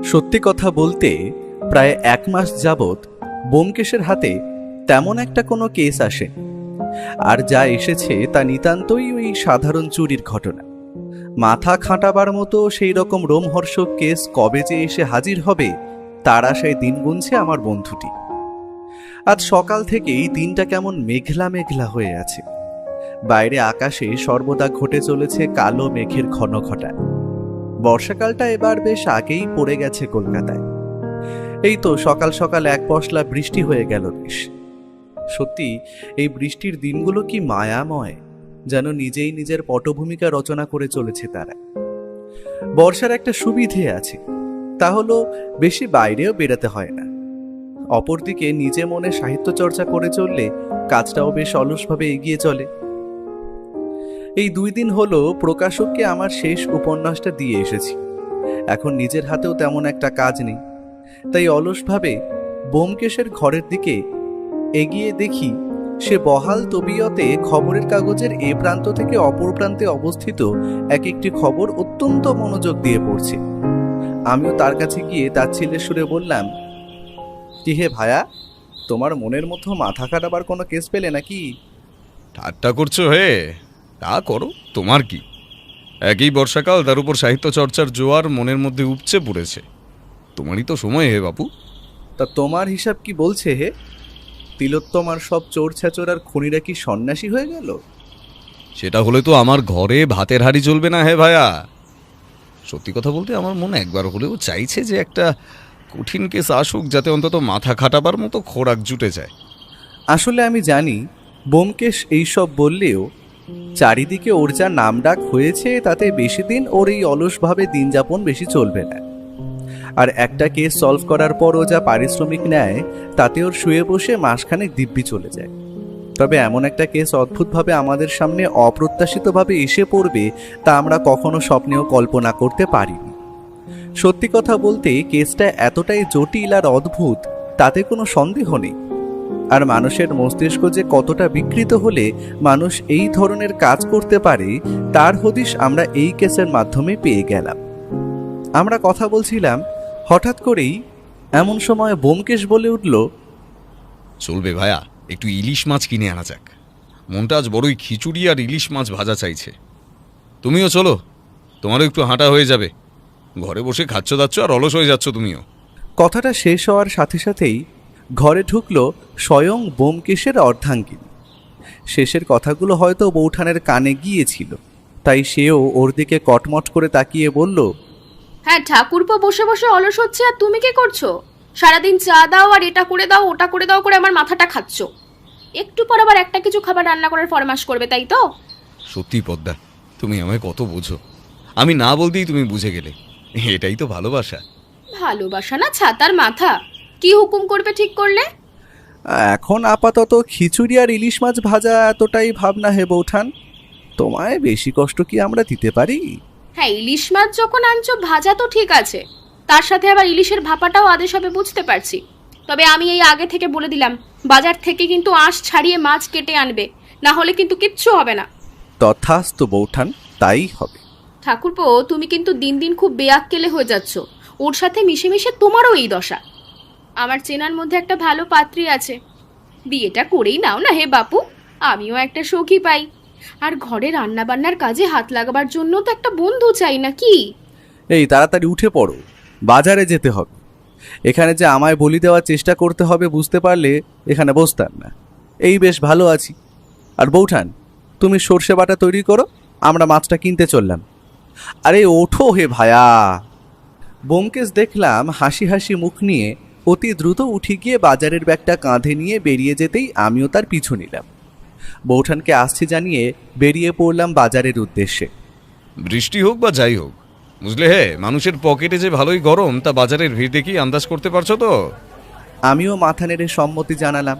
সত্যি কথা বলতে প্রায় 1 মাস যাবৎ ব্যোমকেশের হাতে তেমন একটা কোনো কেস আসে, আর যা এসেছে তা নিতান্তই ওই সাধারণ চুরির ঘটনা। মাথা খাটাবার মতো সেই রকম রোমহর্ষক কেস কবে যে এসে হাজির হবে তার আশায় দিন গুনছে আমার বন্ধুটি। আজ সকাল থেকেই দিনটা কেমন মেঘলা মেঘলা হয়ে আছে। বাইরে আকাশে সর্বদা ঘটে চলেছে কালো মেঘের ঘন ঘটা। বর্ষাকালটা এবার বেশ আগেই পড়ে গেছে কলকাতায়। এই তো সকাল সকাল এক পশলা বৃষ্টি হয়ে গেল বেশ। সত্যি এই বৃষ্টির দিনগুলো কি মায়াময়, যেন নিজেই নিজের পটভূমিকা রচনা করে চলেছে তারা। বর্ষার একটা সুবিধে আছে, তা হলো বেশি বাইরেও বেরোতে হয় না। অপরদিকে নিজে মনে সাহিত্য চর্চা করে চললে কাজটাও বেশ অলসভাবে এগিয়ে চলে। এই 2 দিন হলো প্রকাশককে আমার শেষ উপন্যাসটা দিয়ে এসেছি। এখন নিজের হাতেও তেমন একটা কাজ নেই, তাই অলসভাবে ব্যোমকেশের ঘরের দিকে এগিয়ে দেখি সে বহাল তবিয়তে খবরের কাগজের এ প্রান্ত থেকে অপর প্রান্তে অবস্থিত এক একটি খবর অত্যন্ত মনোযোগ দিয়ে পড়ছে। আমিও তার কাছে গিয়ে তাচ্ছিল্যের সুরে বললাম, কি হে ভায়া, তোমার মনের মধ্যে মাথা কাটাবার কোনো কেস পেলে নাকি? ঠাট্টা করছো হে? তা করো, তোমার কি? একই বর্ষাকাল, তার উপর সাহিত্য চর্চার জোয়ার মনের মধ্যে উপচে পড়েছে। তোমারই তো সময় হে বাপু। তা তোমার হিসাব কি বলছে হে? তিলোত্তমার সব চোর ছ্যাচোর আর খুনিরা কি সন্ন্যাসী হয়ে গেল? সেটা হলে তো আমার ঘরে ভাতের হাঁড়ি চলবে না হে ভায়া। সত্যি কথা বলতে আমার মনে একবার হলেও চাইছে যে একটা কঠিন কেস আসুক, যাতে অন্তত মাথা খাটাবার মতো খোরাক জুটে যায়। আসলে আমি জানি ব্যোমকেশ এইসব বললেও চারিদিকে ওর যা নামডাক হয়েছে তাতে বেশি দিন ওর এই অলসভাবে দিন যাপন বেশি চলবে না। আর একটা কেস সলভ করার পর ও যা পারিশ্রমিক নেয় তাতে ওর শুয়ে বসে মাসখানেক দিব্যি চলে যায়। তবে এমন একটা কেস অদ্ভুতভাবে আমাদের সামনে অপ্রত্যাশিতভাবে এসে পড়বে তা আমরা কখনো স্বপ্নেও কল্পনা করতে পারিনি। সত্যি কথা বলতে কেসটা এতটাই জটিল আর অদ্ভুত তাতে কোনো সন্দেহ নেই। আর মানুষের মস্তিষ্ক যে কতটা বিকৃত হলে মানুষ এই ধরনের কাজ করতে পারে তার হদিশ আমরা এই কেসের মাধ্যমে পেয়ে গেলাম। আমরা কথা বলছিলাম, হঠাৎ করেই এমন সময় ব্যোমকেশ বলে উঠল, চলবে ভায়া, একটু ইলিশ মাছ কিনে আনা যাক। মনটা আজ বড়ই খিচুড়ি আর ইলিশ মাছ ভাজা চাইছে। তুমিও চলো, তোমারও একটু হাঁটা হয়ে যাবে। ঘরে বসে খাচ্ছ দাচ্ছ আর অলস হয়ে যাচ্ছ তুমিও। কথাটা শেষ হওয়ার সাথে সাথেই ঘরে ঢুকলো স্বয়ং ব্যোমকেশের অর্ধাঙ্গিনী। শেষের কথাগুলো হয়তো বৌঠানের কানে গিয়েছিল, তাই সেও ওর দিকে কটমট করে তাকিয়ে বলল, হ্যাঁ ঠাকুরপো বসে বসে অলস হচ্ছে, আর তুমি কি করছো? সারাদিন চা দাও আর এটা করে দাও ওটা করে দাও করে আমার মাথাটা খাচ্ছ। একটু পর আবার একটা কিছু খাবার রান্না করার ফরমাশ করবে, তাই তো? সত্যি পদ্মা, তুমি আমায় কত বোঝো। আমি না বলতেই তুমি বুঝে গেলে। এটাই তো ভালোবাসা। ভালোবাসা না ছাতার মাথা। কি হুকুম করবে ঠিক করলে? এখন আপাতত খিচুড়ি আর ইলিশ মাছ ভাজা এতটাই ভাবনা হে বৌঠান। তোমায় বেশি কষ্ট কি আমরা দিতে পারি? হ্যাঁ, ইলিশ মাছ যখন আনছো ভাজা তো ঠিক আছে, তার সাথে আবার ইলিশের ভাপাটাও আদেশ হবে বুঝতে পারছি। তবে আমি এই আগে থেকে বলে দিলাম, বাজার থেকে কিন্তু আঁশ ছাড়িয়ে মাছ কেটে আনবে, না হলে কিন্তু কিচ্ছু হবে না। তথাস্তু বৌঠান, তাই হবে। ঠাকুরপো, তুমি কিন্তু দিন দিন খুব বেয়াক্কেলে হয়ে যাচ্ছ। ওর সাথে মিশে মিশে তোমারও এই দশা। আমার চেনার মধ্যে একটা ভালো পাত্রী আছে, বিয়েটা করেই নাও না হে বাপু। আমিও একটা সখী পাই, আর ঘরে রান্না বান্নার কাজে হাত লাগাবার জন্য তো একটা বন্ধু চাই না কি? এই তাড়াতাড়ি উঠে পড়ো, বাজারে যেতে হবে। এখানে যে আমায় বলি দেওয়ার চেষ্টা করতে হবে বুঝতে পারলে এখানে বসতাম না। এই বেশ ভালো আছি। আর বৌঠান, তুমি সর্ষে বাটা তৈরি করো, আমরা মাছটা কিনতে চললাম। আরে ওঠো হে ভায়া। ব্যোমকেশ দেখলাম হাসি হাসি মুখ নিয়ে অতি দ্রুত উঠে গিয়ে বাজারের ব্যাগটা কাঁধে নিয়ে বেরিয়ে যেতেই আমিও তার পিছু নিলাম। বৌঠানকে আসছি জানিয়ে বেরিয়ে পড়লাম বাজারের উদ্দেশ্যে। বৃষ্টি হোক বা যাই হোক, বুঝলে হে, মানুষের পকেটে যে ভালোই গরম তা বাজারের ভিড় দেখেই আন্দাজ করতে পারছো তো? আমিও মাথা নেড়ে সম্মতি জানালাম।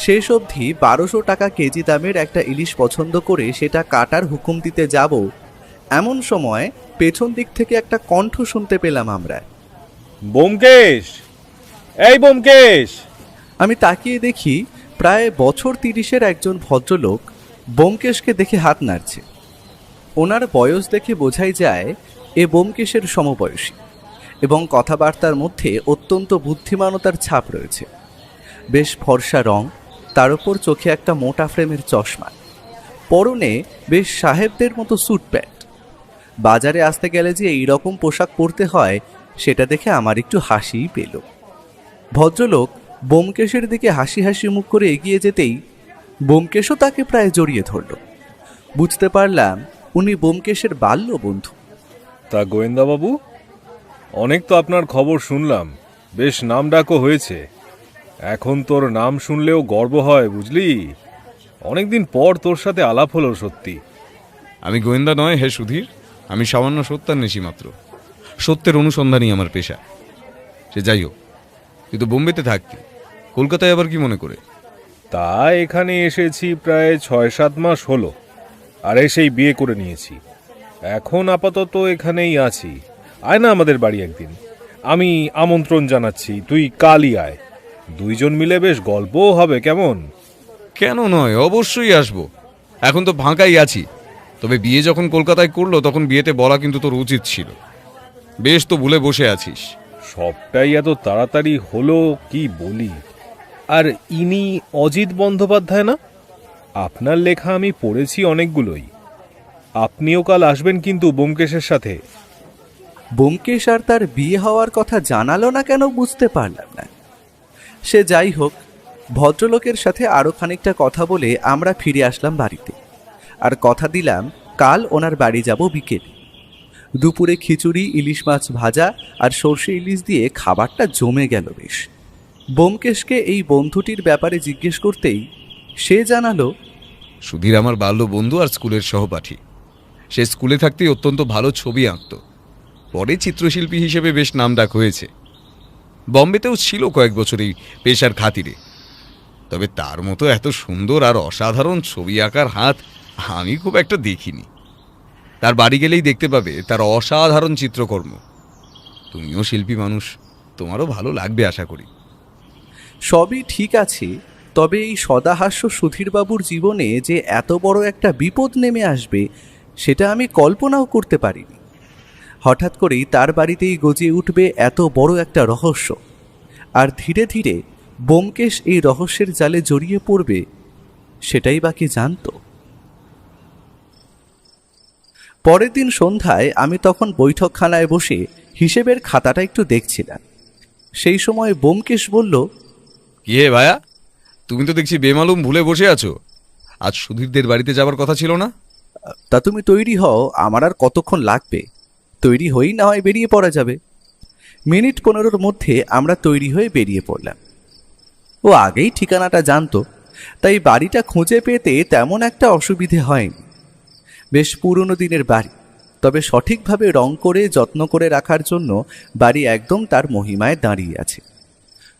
শেষ অবধি 1200 টাকা কেজি দামের একটা ইলিশ পছন্দ করে সেটা কাটার হুকুম দিতে যাব, এমন সময় পেছন দিক থেকে একটা কণ্ঠ শুনতে পেলাম আমরা। ব্যোমকেশ, এই ব্যোমকেশ! আমি তাকিয়ে দেখি প্রায় বছর 30-এর একজন ভদ্রলোক ব্যোমকেশকে দেখে হাত নাড়ছে। ওনার বয়স দেখে বোঝাই যায় এ ব্যোমকেশের সমবয়সী। এবং কথাবার্তার মধ্যে অত্যন্ত বুদ্ধিমানতার ছাপ রয়েছে। বেশ ফর্সা রং, তার উপর চোখে একটা মোটা ফ্রেমের চশমা, পরনে বেশ সাহেবদের মতো স্যুট প্যান্ট। বাজারে আসতে গেলে যে এই রকম পোশাক পরতে হয় সেটা দেখে আমার একটু হাসিই পেল। ভদ্রলোক ব্যোমকেশের দিকে হাসি হাসি মুখ করে এগিয়ে যেতেই ব্যোমকেশও তাকে প্রায় জড়িয়ে ধরল। বুঝতে পারলাম উনি ব্যোমকেশের বাল্য বন্ধু। তা গোয়েন্দাবাবু, অনেক তো আপনার খবর শুনলাম, বেশ নাম ডাকও হয়েছে। এখন তোর নাম শুনলেও গর্ব হয়, বুঝলি? অনেকদিন পর তোর সাথে আলাপ হলো সত্যি। আমি গোয়েন্দা নয় হে সুধীর, আমি সামান্য সত্যান্বেষী মাত্র। সত্যের অনুসন্ধানই আমার পেশা। সে যাই হোক, তুই তো বোম্বেতে থাকতি, কলকাতায় আবার কি মনে করে? তা এখানে এসেছি প্রায় 6-7 মাস হলো, আর এসেই বিয়ে করে নিয়েছি। এখন আপাতত এখানেই আছি। আয় না আমাদের বাড়ি একদিন, আমি আমন্ত্রণ জানাচ্ছি, তুই কালই আয়। দুইজন মিলে বেশ গল্পও হবে, কেমন? কেন নয়, অবশ্যই আসবো। এখন তো ফাঁকাই আছি, তবে বিয়ে যখন কলকাতায় করলো তখন বিয়েতে বলা কিন্তু তোর উচিত ছিল। বেশ তো ভুলে বসে আছিস। সবটাই এত তাড়াতাড়ি হলো কি বলি। আর ইনি অজিত বন্দ্যোপাধ্যায় না? আপনার লেখা আমি পড়েছি অনেকগুলোই। আপনিও কাল আসবেন কিন্তু ব্যোমকেশের সাথে। ব্যোমকেশ আর তার বিয়ে হওয়ার কথা জানালো না কেন বুঝতে পারলাম না। সে যাই হোক, ভদ্রলোকের সাথে আরও খানিকটা কথা বলে আমরা ফিরে আসলাম বাড়িতে। আর কথা দিলাম কাল ওনার বাড়ি যাব বিকেলে। দুপুরে খিচুড়ি, ইলিশ মাছ ভাজা আর সর্ষে ইলিশ দিয়ে খাবারটা জমে গেল বেশ। ব্যোমকেশকে এই বন্ধুটির ব্যাপারে জিজ্ঞেস করতেই সে জানালো, সুধীর আমার বাল্য বন্ধু আর স্কুলের সহপাঠী। সে স্কুলে থাকতেই অত্যন্ত ভালো ছবি আঁকত, পরে চিত্রশিল্পী হিসেবে বেশ নামডাক হয়েছে। বম্বেতেও ছিল কয়েক বছর এই পেশার খাতিরে। তবে তার মতো এত সুন্দর আর অসাধারণ ছবি আঁকার হাত আমি খুব একটা দেখিনি। তার বাড়ি গেলেই দেখতে পাবে তার অসাধারণ চিত্রকর্ম। তুমিও শিল্পী মানুষ, তোমারও ভালো লাগবে আশা করি। সবই ঠিক আছে, তবে এই সদাহাস্য সুধীরবাবুর জীবনে যে এত বড় একটা বিপদ নেমে আসবে সেটা আমি কল্পনাও করতে পারিনি। হঠাৎ করেই তার বাড়িতেই গজিয়ে উঠবে এত বড় একটা রহস্য, আর ধীরে ধীরে ব্যোমকেশ এই রহস্যের জালে জড়িয়ে পড়বে, সেটাই বাকি জানত। পরের দিন সন্ধ্যায় আমি তখন বৈঠকখানায় বসে হিসেবের খাতাটা একটু দেখছিলাম। সেই সময় ব্যোমকেশ বলল, কি হে ভায়া, তুমি তো দেখছি বেমালুম ভুলে বসে আছো। আজ সুধীরদের বাড়িতে যাবার কথা ছিল না? তা তুমি তৈরি হও, আমার আর কতক্ষণ লাগবে? তৈরি হয়েই না হয় বেরিয়ে পড়া যাবে। মিনিট 15-র মধ্যে আমরা তৈরি হয়ে বেরিয়ে পড়লাম। ও আগেই ঠিকানাটা জানতো, তাই বাড়িটা খুঁজে পেতে তেমন একটা অসুবিধে হয়নি। বেশ পুরনো দিনের বাড়ি, তবে সঠিকভাবে রং করে যত্ন করে রাখার জন্য বাড়ি একদম তার মহিমায় দাঁড়িয়ে আছে।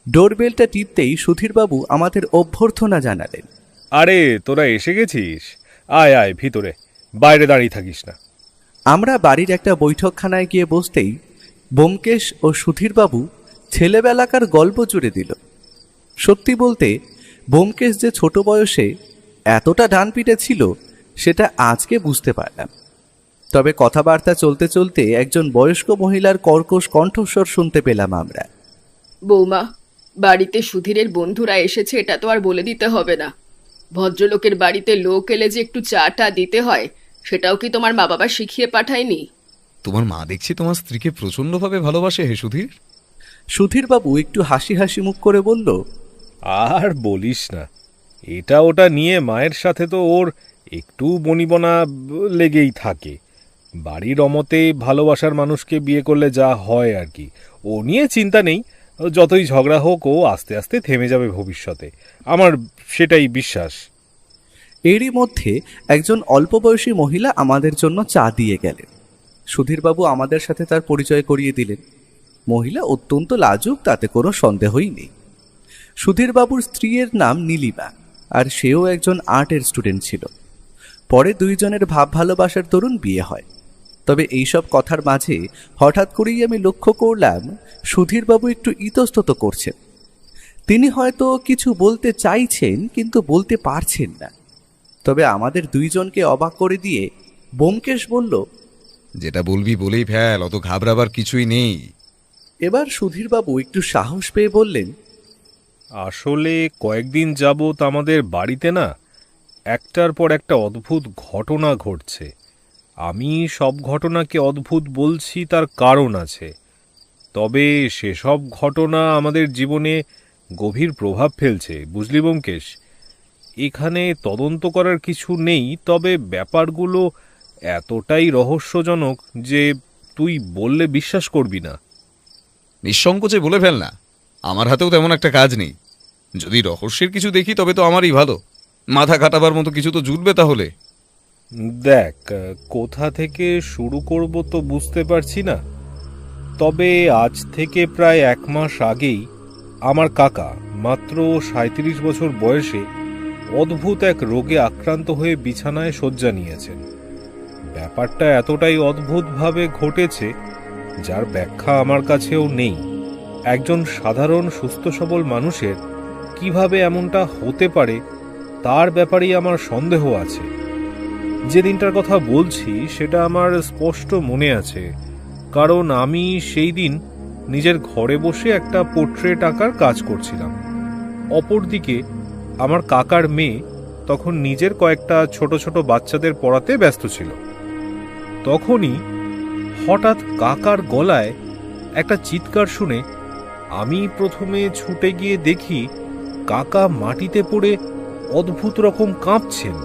ডোরবেলটা টিপতেই সুধীরবাবু আমাদের অভ্যর্থনা জানালেন। আরে তোরা এসে গেছিস, আয় আয় ভিতরে, বাইরে দাঁড়িয়ে থাকিস না। আমরা বাড়ির একটা বৈঠকখানায় গিয়ে বসতেই ব্যোমকেশ ও সুধীরবাবু ছেলেবেলাকার গল্প জুড়ে দিল। সত্যি বলতে ব্যোমকেশ যে ছোট বয়সে এতটা ডানপিটে ছিল সেটা আজকে বুঝতে পারলাম। তবে কথাবার্তা চলতে চলতে একজন বয়স্ক মহিলার কর্কশ কণ্ঠস্বর শুনতে পেলাম আমরা। বৌমা, বাড়িতে সুধীরের বন্ধুরা এসেছে এটা তো আর বলে দিতে হবে না। ভদ্রলোকের বাড়িতে লোক এলে যে একটু চাটা দিতে হয়, সেটাও কি তোমার মা বাবা শিখিয়ে পাঠায়নি? তোমার মা দেখছি তোমার স্ত্রীকে প্রচণ্ডভাবে ভালোবাসে হে সুধীর। সুধীরবাবু একটু হাসি হাসি মুখ করে বলল, আর বলিস না, এটা ওটা নিয়ে মায়ের সাথে তো ওর একটু বনিবনা লেগেই থাকে। বাড়ির অমতে ভালোবাসার মানুষকে বিয়ে করলে যা হয় আর কি, ও নিয়ে চিন্তা নেই। যতই ঝগড়া হোক ও আস্তে আস্তে থেমে যাবে ভবিষ্যতে, আমার সেটাই বিশ্বাস। এরই মধ্যে একজন অল্প বয়সী মহিলা আমাদের জন্য চা দিয়ে গেলেন। সুধীরবাবু আমাদের সাথে তার পরিচয় করিয়ে দিলেন। মহিলা অত্যন্ত লাজুক, তাতে কোনো সন্দেহই নেই। সুধীরবাবুর স্ত্রীর নাম নীলিমা, আর সেও একজন আর্টের স্টুডেন্ট ছিল। পরে দুইজনের ভাব ভালোবাসার দরুন বিয়ে হয়। তবে এইসব কথার মাঝে হঠাৎ করেই আমি লক্ষ্য করলাম সুধীরবাবু একটু ইতস্তত করছেন। তিনি হয়তো কিছু বলতে চাইছেন কিন্তু বলতে পারছেন না। তবে আমাদের দুইজনকে অবাক করে দিয়ে ব্যোমকেশ বলল, যেটা বলবি বলেই ফেল, অত ঘাবড়াবার কিছুই নেই। এবার সুধীরবাবু একটু সাহস পেয়ে বললেন, আসলে কয়েকদিন যাবৎ আমাদের বাড়িতে না একটার পর একটা অদ্ভুত ঘটনা ঘটছে। আমি সব ঘটনাকে অদ্ভুত বলছি, তার কারণ আছে। তবে সেসব ঘটনা আমাদের জীবনে গভীর প্রভাব ফেলছে, বুঝলি ব্যোমকেশ। এখানে তদন্ত করার কিছু নেই, তবে ব্যাপারগুলো এতটাই রহস্যজনক যে তুই বললে বিশ্বাস করবি না। নিঃসংকোচে বলে ফেল না, আমার হাতেও তেমন একটা কাজ নেই। যদি রহস্যের কিছু দেখি তবে তো আমারই ভালো, মাথা কাটাবার মতো কিছু তো জুটবে তাহলে। দেখ, কোথা থেকে শুরু করব তো বুঝতে পারছি না। তবে আজ থেকে প্রায় 1 মাস আগেই আমার কাকা মাত্র 37 বছর বয়সে অদ্ভুত এক রোগে আক্রান্ত হয়ে বিছানায় শয্যা নিয়েছেন। ব্যাপারটা এতটাই অদ্ভুতভাবে ঘটেছে যার ব্যাখ্যা আমার কাছেও নেই। একজন সাধারণ সুস্থ সবল মানুষের কিভাবে এমনটা হতে পারে তার ব্যাপারেই আমার সন্দেহ আছে। যে দিনটার কথা বলছি সেটা আমার স্পষ্ট মনে আছে, কারণ আমি সেই দিন নিজের ঘরে বসে একটা পোর্ট্রেট আঁকার কাজ করছিলাম। অপরদিকে আমার কাকার মেয়ে তখন নিজের কয়েকটা ছোট ছোট বাচ্চাদের পড়াতে ব্যস্ত ছিল। তখনই হঠাৎ কাকার গলায় একটা চিৎকার শুনে আমি প্রথমে ছুটে গিয়ে দেখি কাকা মাটিতে পড়ে অদ্ভুত রকম কাঁপছেন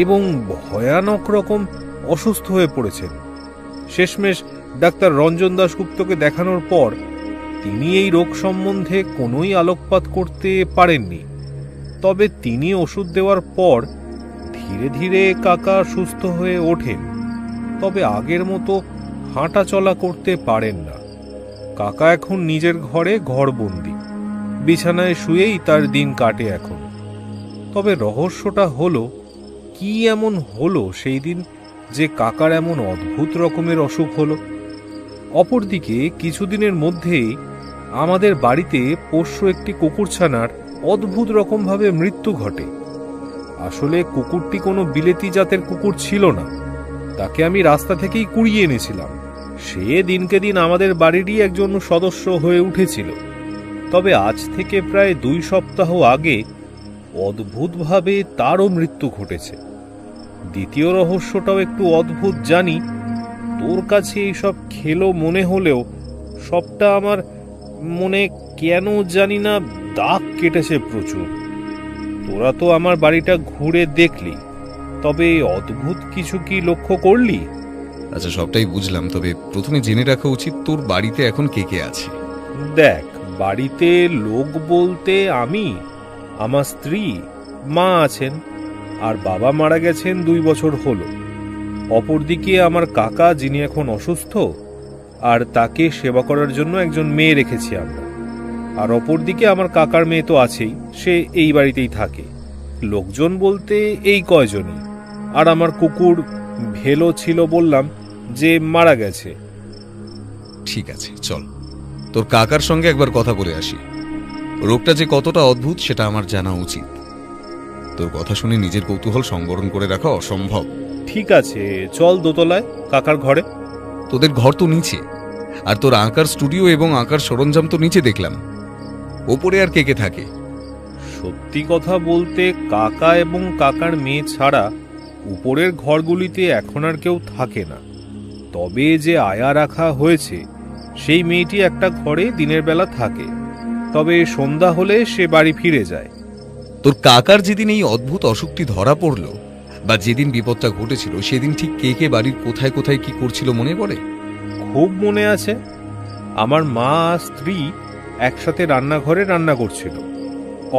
এবং ভয়ানক রকম অসুস্থ হয়ে পড়েছেন। শেষমেশ ডাক্তার রঞ্জন দাশগুপ্তকে দেখানোর পর তিনি এই রোগ সম্বন্ধে কোনোই আলোকপাত করতে পারেননি। তবে তিনি ওষুধ দেওয়ার পর ধীরে ধীরে কাকা সুস্থ হয়ে ওঠেন, তবে আগের মতো হাঁটা চলা করতে পারেন না। কাকা এখন নিজের ঘরে ঘরবন্দি, বিছানায় শুয়েই তার দিন কাটে এখন। তবে রহস্যটা হলো, কি এমন হলো সেই দিন যে কাকার এমন অদ্ভুত রকমের অসুখ হলো। অপরদিকে কিছুদিনের মধ্যেই আমাদের বাড়িতে পোষ্য একটি কুকুরছানার অদ্ভুত রকমভাবে মৃত্যু ঘটে। আসলে কুকুরটি কোনো বিলেতি জাতের কুকুর ছিল না, তাকে আমি রাস্তা থেকেই কুড়িয়ে এনেছিলাম। সে দিনকে দিন আমাদের বাড়িরই একজন সদস্য হয়ে উঠেছিল। তবে আজ থেকে প্রায় 2 সপ্তাহ আগে অদ্ভুতভাবে তারও মৃত্যু ঘটেছে। দ্বিতীয় রহস্যটাও একটু অদ্ভুত জানি, তোর কাছে এইসব খেলো মনে হলেও সবটা আমার মনে কেন জানি না দাগ কেটেছে প্রচুর। তোরা তো আমার বাড়িটা ঘুরে দেখলি, তবে অদ্ভুত কিছু কি লক্ষ্য করলি? আচ্ছা, সবটাই বুঝলাম, তবে প্রথমে জেনে রাখা উচিত তোর বাড়িতে এখন কে কে আছে। দেখ, বাড়িতে লোক বলতে আমি, আমার স্ত্রী, মা আছেন, আর বাবা মারা গেছেন 2 বছর হলো। অপরদিকে আমার কাকা, যিনি এখন অসুস্থ, আর তাকে সেবা করার জন্য একজন মেয়ে রেখেছি আমরা। আর অপরদিকে আমার কাকার মেয়ে তো আছেই, সে এই বাড়িতেই থাকে। লোকজন বলতে এই কয়জনই। আর আমার কুকুর ভেলো ছিল, বললাম যে মারা গেছে। ঠিক আছে, চল তোর কাকার সঙ্গে একবার কথা বলে আসি। রোগটা যে কতটা অদ্ভুত সেটা আমার জানা উচিত। তোর কথা শুনে নিজের কৌতূহল সংবরণ করে রাখা অসম্ভব। ঠিক আছে, চল দোতলায় কাকার ঘরে। তোদের ঘর তো নিচে, আর তোর আঁকার স্টুডিও এবং আঁকার সরঞ্জাম তো নিচে দেখলাম। ওপরে আর কে কে থাকে? সত্যি কথা বলতে কাকা এবং কাকার মেয়ে ছাড়া উপরের ঘরগুলিতে এখন আর কেউ থাকে না। তবে যে আয়া রাখা হয়েছে সেই মেয়েটি একটা ঘরে দিনের বেলা থাকে, তবে সন্ধ্যা হলে সে বাড়ি ফিরে যায়। তোর কাকার যেদিন এই অদ্ভুত অসুখটি ধরা পড়ল বা যেদিন বিপদটা ঘটেছিল সেদিন ঠিক কে কে বাড়ির কোথায় কোথায় কি করছিল মনে পড়ে? খুব মনে আছে। আমার মা আর স্ত্রী একসাথে রান্নাঘরে রান্না করছিল।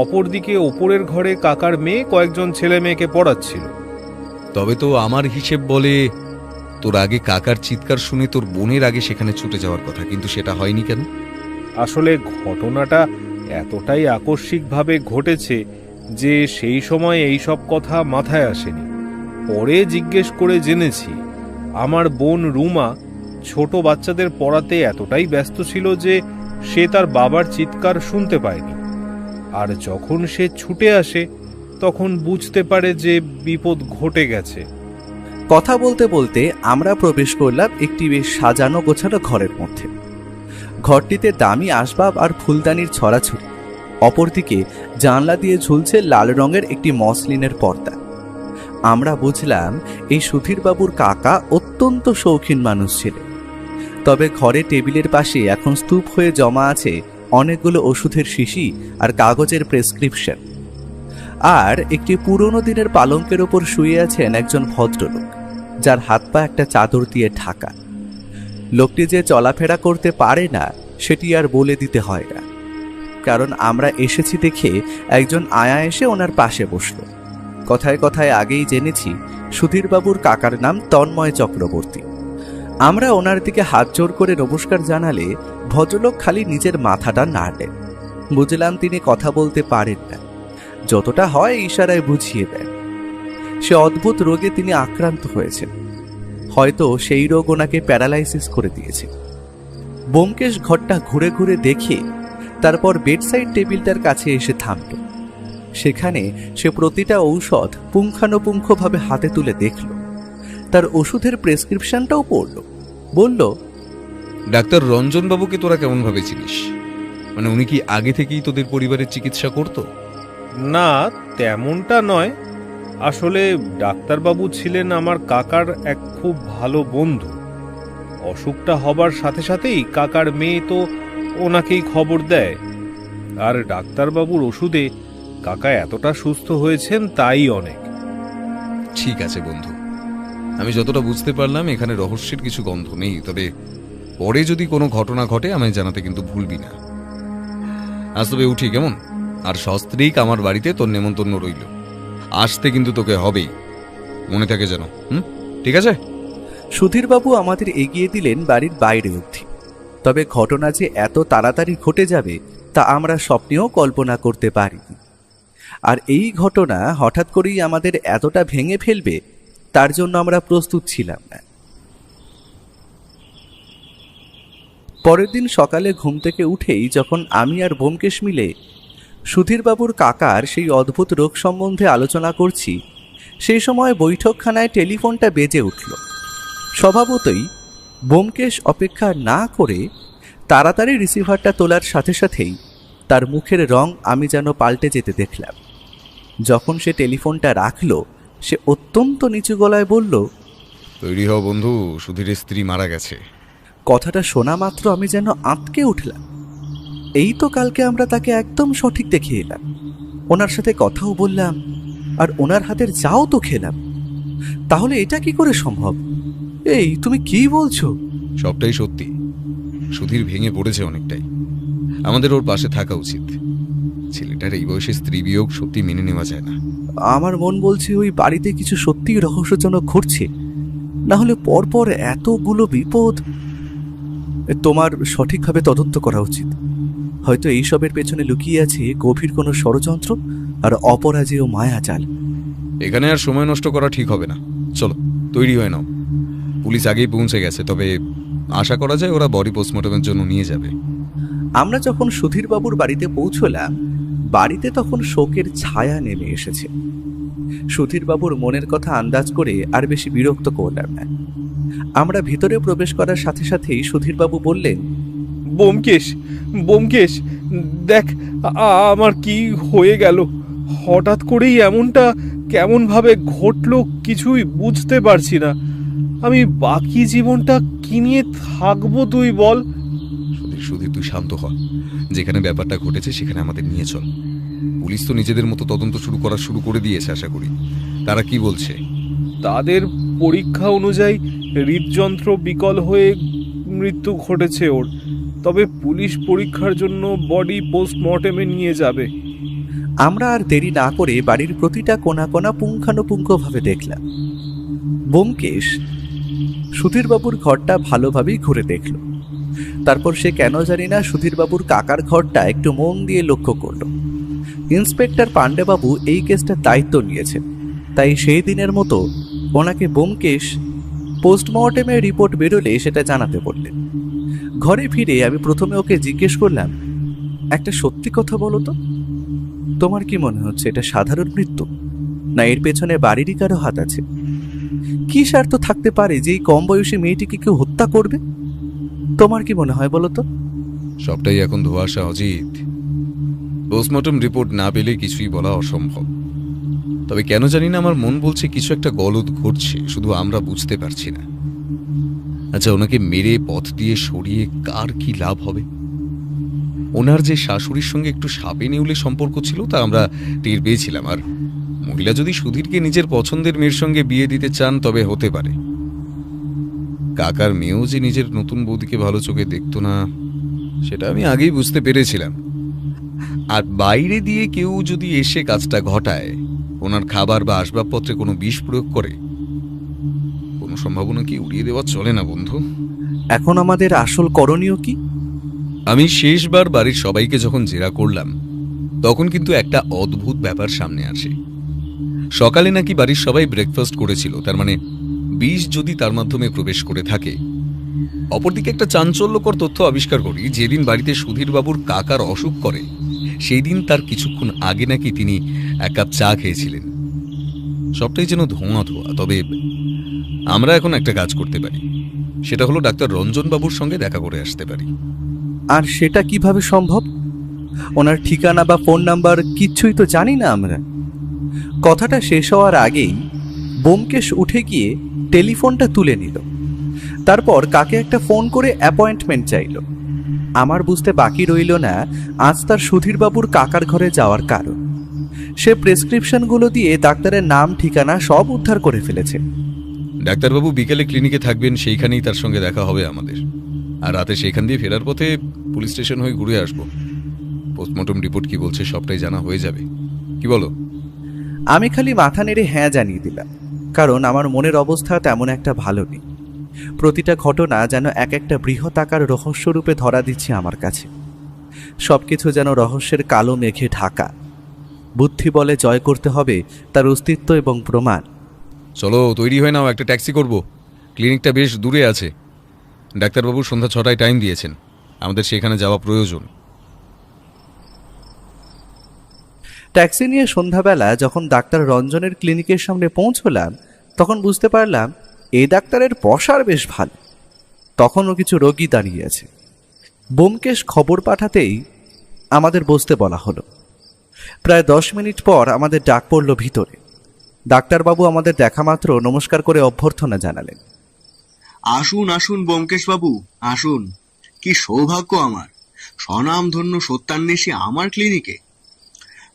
অপরদিকে ওপরের ঘরে কাকার মেয়ে কয়েকজন ছেলে মেয়েকে পড়াচ্ছিল। তবে তো আমার হিসেব বলে তোর আগে কাকার চিৎকার শুনে তোর বোনের আগে সেখানে ছুটে যাওয়ার কথা, কিন্তু সেটা হয়নি কেন? আসলে ঘটনাটা এতটাই আকস্মিকভাবে ঘটেছে যে সেই সময় এই সব কথা মাথায় আসেনি। পরে জিজ্ঞেস করে জেনেছি আমার বোন রুমা ছোট বাচ্চাদের পড়াতে এতটাই ব্যস্ত ছিল যে সে তার বাবার চিৎকার শুনতে পায়নি। আর যখন সে ছুটে আসে তখন বুঝতে পারে যে বিপদ ঘটে গেছে। কথা বলতে বলতে আমরা প্রবেশ করলাম একটি বেশ সাজানো গোছানো ঘরের মধ্যে। ঘরটিতে দামি আসবাব আর ফুলদানির ছড়াছড়ি। অপরদিকে জানলা দিয়ে ঝুলছে লাল রঙের একটি মসলিনের পর্দা। আমরা বুঝলাম এই সুধীরবাবুর কাকা অত্যন্ত শৌখিন মানুষ ছিলেন। তবে ঘরে টেবিলের পাশে এখন স্তূপ হয়ে জমা আছে অনেকগুলো ওষুধের শিশি আর কাগজের প্রেসক্রিপশন। আর একটি পুরনো দিনের পালঙ্কের ওপর শুয়ে আছেন একজন ভদ্রলোক, যার হাত পা একটা চাদর দিয়ে ঢাকা। লোকটি যে চলাফেরা করতে পারে না সেটি আর বলে দিতে হয় না, কারণ আমরা এসেছি দেখে একজন আয়া এসে ওনার পাশে বসল। কথায় কথায় আগেই জেনেছি সুধীরবাবুর কাকার নাম তন্ময় চক্রবর্তী। আমরা ওনার দিকে হাত জোর করে নমস্কার জানালে ভদ্রলোক খালি নিজের মাথাটা নাড়লেন। বুঝলাম তিনি কথা বলতে পারেন না, যতটা হয় ইশারায় বুঝিয়ে দেন। সে অদ্ভুত রোগে তিনি আক্রান্ত হয়েছেন, হয়তো সেই রোগ ওনাকে প্যারালাইসিস করে দিয়েছে। ব্যোমকেশ ঘরটা ঘুরে ঘুরে দেখে তারপর বেডসাইড টেবিলটার কাছে এসে থামল। সেখানে সে প্রতিটা ঔষধ পুঙ্খানুপুঙ্খভাবে হাতে তুলে দেখল, তার ওষুধের প্রেসক্রিপশনটাও পড়ল। বলল, ডাক্তার রঞ্জনবাবুকে তোরা কেমনভাবে চিনিস? মানে উনি কি আগে থেকেই তোদের পরিবারের চিকিৎসা করতো? না, তেমনটা নয়। আসলে ডাক্তারবাবু ছিলেন আমার কাকার এক খুব ভালো বন্ধু। অসুখটা হবার সাথে সাথেই কাকার মেয়ে তো ওনাকেই খবর দেয়, আর ডাক্তারবাবুর ওষুধে কাকা এতটা সুস্থ হয়েছেন তাই অনেক। ঠিক আছে বন্ধু, আমি যতটা বুঝতে পারলাম এখানে রহস্যের কিছু গন্ধ নেই। তবে পরে যদি কোনো ঘটনা ঘটে আমায় জানাতে কিন্তু ভুলবি না। আজ তবে উঠি কেমন? আর সস্ত্রীক আমার বাড়িতে তোর নেমন্তন্ন রইল, আসতে কিন্তু তোকে হবেই, মনে থাকে যেন। ঠিক আছে? সুধীরবাবু আমাদের এগিয়ে দিলেন বাড়ির বাইরে অবধি। তবে ঘটনা যে এত তাড়াতাড়ি ঘটে যাবে তা আমরা স্বপ্নেও কল্পনা করতে পারিনি। আর এই ঘটনা হঠাৎ করেই আমাদের এতটা ভেঙে ফেলবে তার জন্য আমরা প্রস্তুত ছিলাম না। পরের দিন সকালে ঘুম থেকে উঠেই যখন আমি আর ব্যোমকেশ মিলে সুধীরবাবুর কাকার সেই অদ্ভুত রোগ সম্বন্ধে আলোচনা করছি, সেই সময় বৈঠকখানায় টেলিফোনটা বেজে উঠল। স্বভাবতই ব্যোমকেশ অপেক্ষা না করে তাড়াতাড়ি রিসিভারটা তোলার সাথে সাথেই তার মুখের রং আমি যেন পাল্টে যেতে দেখলাম। যখন সে টেলিফোনটা রাখল, সে অত্যন্ত নিচু গলায় বলল, তৈরি হও বন্ধু, সুধীরের স্ত্রী মারা গেছে। কথাটা শোনা মাত্র আমি যেন আঁতকে উঠলাম। এই তো কালকে আমরা তাকে একদম সঠিক দেখে এলাম, ওনার সাথে কথাও বললাম, আর ওনার হাতের চাও তো খেলাম। তাহলে এটা কি করে সম্ভব? এই তুমি কি বলছো? সবটাই সত্যি। সুধীর ভেঙে পড়েছে অনেকটাই। আমাদের ওর পাশে থাকা উচিত। ছেলেটার এই বয়সে স্ত্রী বিয়োগ সত্যি মেনে নেওয়া যায় না। আমার মন বলছে ওই বাড়িতে কিছু সত্যিই রহস্যজনক ঘটছে, না হলে পরপর এতগুলো বিপদ। তোমার সঠিকভাবে তদন্ত করা উচিত। হয়তো এইসবের পেছনে লুকিয়ে আছে গভীর কোনো ষড়যন্ত্র আর অপরাজেয় মায়াজাল। এখানে আর সময় নষ্ট করা ঠিক হবে না। চলো, তৈরি হয়ে নাও। পুলিশ আগেই পৌঁছে গেছে, তবে আশা করা যায় ওরা বডি পোস্টমর্টমের জন্য নিয়ে যাবে। আমরা যখন সুধীরবাবুর বাড়িতে পৌঁছলাম, বাড়িতে তখন শোকের ছায়া নেমে এসেছে। সুধীরবাবুর মনের কথা আন্দাজ করে আর বেশি বিরক্ত করলাম না। আমরা ভিতরে প্রবেশ করার সাথে সাথেই সুধীরবাবু বললেন, ব্যোমকেশ, ব্যোমকেশ, দেখ আমার কি হয়ে গেল। হঠাৎ করেই এমনটা কেমনভাবে ঘটলো কিছুই বুঝতে পারছি না। আমি বাকি জীবনটা কি নিয়ে থাকবো তুই বল? সুধীর, তুই শান্ত হ। যেখানে ব্যাপারটা ঘটেছে সেখানে আমাদের নিয়ে চল। পুলিশ তো নিজেদের মতো তদন্ত শুরু করে দিয়েছে। আশা করি তারা কি বলছে। তাদের পরীক্ষা অনুযায়ী হৃদযন্ত্র বিকল হয়ে মৃত্যু ঘটেছে ওর। তবে পুলিশ পরীক্ষার জন্য বডি পোস্টমর্টেমে নিয়ে যাবে। আমরা আর দেরি না করে বাড়ির প্রতিটা কোণা কোণা পুঙ্খানুপুঙ্খভাবে দেখলাম। ব্যোমকেশ সুধীরবাবুর ঘরটা ভালোভাবেই ঘুরে দেখল। তারপর সে কেন জানি না সুধীরবাবুর কাকার ঘরটা একটু মন দিয়ে লক্ষ্য করল। ইন্সপেক্টর পাণ্ডেবাবু এই কেসটার দায়িত্ব নিয়েছেন, তাই সেই দিনের মতো ওনাকে ব্যোমকেশ পোস্টমর্টেমের রিপোর্ট বেরোলে সেটা জানাতে বললেন। ঘরে ফিরে আমি প্রথমে ওকে জিজ্ঞেস করলাম, একটা সত্যি কথা বলো তো, তোমার কি মনে হচ্ছে এটা সাধারণ মৃত্যু, না এর পেছনে বাড়িরই কারো হাত আছে? কি স্বার্থ থাকতে পারে যে এই কম বয়সী মেয়েটিকে কেউ হত্যা করবে? তোমার কি মনে হয় বলো তো? সবটাই এখন ধোঁয়াশা অজিত। পোস্টমর্টম রিপোর্ট না পেলে কিছুই বলা অসম্ভব। তবে কেন জানি না আমার মন বলছে কিছু একটা গলদ ঘটছে, শুধু আমরা বুঝতে পারছি না। আচ্ছা, ওনাকে মেরে পথ দিয়ে সরিয়ে কার কি লাভ হবে? ওনার যে শাশুড়ির সঙ্গে একটু সাপে নেউলে সম্পর্ক ছিল তা আমরা টের পেয়েছিলাম। আর মহিলা যদি সুধীরকে নিজের পছন্দের মেয়ের সঙ্গে বিয়ে দিতে চান তবে হতে পারে। কাকার মেয়েও যে নিজের নতুন বৌদিকে ভালো চোখে দেখতো না সেটা আমি আগেই বুঝতে পেরেছিলাম। আর বাইরে দিয়ে কেউ যদি এসে কাজটা ঘটায়, ওনার খাবার বা আসবাবপত্রে কোনো বিষ প্রয়োগ করে, কোনো সম্ভাবনা কি উড়িয়ে দেওয়া চলে না বন্ধু? এখন আমাদের আসল করণীয় কি? আমি শেষবার বাড়ির সবাইকে যখন জেরা করলাম তখন কিন্তু একটা অদ্ভুত ব্যাপার সামনে আসে। সকালে নাকি বাড়ির সবাই ব্রেকফাস্ট করেছিল, তার মানে বিষ যদি তার মাধ্যমে প্রবেশ করে থাকে। অপরদিকে একটা চাঞ্চল্যকর তথ্য আবিষ্কার করি, যেদিন বাড়িতে সুধীরবাবুর কাকার অসুখ করে সেই দিন তার কিছুক্ষণ আগে নাকি তিনি এক কাপ চা খেয়েছিলেন। সবটাই যেন ধোঁয়া ধোঁয়া। তবে আমরা এখন একটা কাজ করতে পারি, সেটা হলো ডাক্তার রঞ্জনবাবুর সঙ্গে দেখা করে আসতে পারি। আর সেটা কিভাবে সম্ভব? ওনার ঠিকানা বা ফোন নাম্বার কিচ্ছুই তো জানি না আমরা। কথাটা শেষ হওয়ার আগেই ব্যোমকেশ উঠে গিয়ে টেলিফোনটা তুলে নিল। তারপর কাকে একটা ফোন করে অ্যাপয়েন্টমেন্ট চাইল। আমার বুঝতে বাকি রইল না আজ তার সুধীরবাবুর কাকার ঘরে যাওয়ার কারণ। সে প্রেসক্রিপশনগুলো দিয়ে ডাক্তারের নাম ঠিকানা সব উদ্ধার করে ফেলেছে। ডাক্তারবাবু বিকেলে ক্লিনিকে থাকবেন, সেইখানেই তার সঙ্গে দেখা হবে আমাদের। আর রাতে সেইখান দিয়ে ফেরার পথে পুলিশ স্টেশন হয়ে ঘুরে আসবো। পোস্টমর্টম রিপোর্ট কি বলছে সবটাই জানা হয়ে যাবে, কি বলো? আমি খালি মাথা নেড়ে হ্যাঁ জানিয়ে দিলাম, কারণ আমার মনের অবস্থা তেমন একটা ভালো নেই। প্রতিটা ঘটনা যেন এক একটা বৃহৎ আকার রহস্যরূপে ধরা দিচ্ছে আমার কাছে। সবকিছু যেন রহস্যের কালো মেঘে ঢাকা। বুদ্ধি বলে জয় করতে হবে তার অস্তিত্ব এবং প্রমাণ। চলো তৈরি হয়ে নাও, একটা ট্যাক্সি করব। ক্লিনিকটা বেশ দূরে আছে। ডাক্তারবাবু সন্ধ্যা 6টায় টাইম দিয়েছেন, আমাদের সেখানে যাওয়া প্রয়োজন। ট্যাক্সি নিয়ে সন্ধ্যাবেলা যখন ডাক্তার রঞ্জনের ক্লিনিকের সামনে পৌঁছলাম তখন বুঝতে পারলাম এই ডাক্তারের পসার বেশ ভালো। তখনও কিছু রোগী দাঁড়িয়ে আছে। ব্যোমকেশ খবর পাঠাতেই আমাদের বসতে বলা হলো। প্রায় 10 মিনিট পর আমাদের ডাক পড়ল ভিতরে। ডাক্তারবাবু আমাদের দেখা মাত্র নমস্কার করে অভ্যর্থনা জানালেন। আসুন আসুন ব্যোমকেশ বাবু, আসুন। কি সৌভাগ্য আমার, স্বনামধন্য সত্যান্বেষী আমার ক্লিনিকে।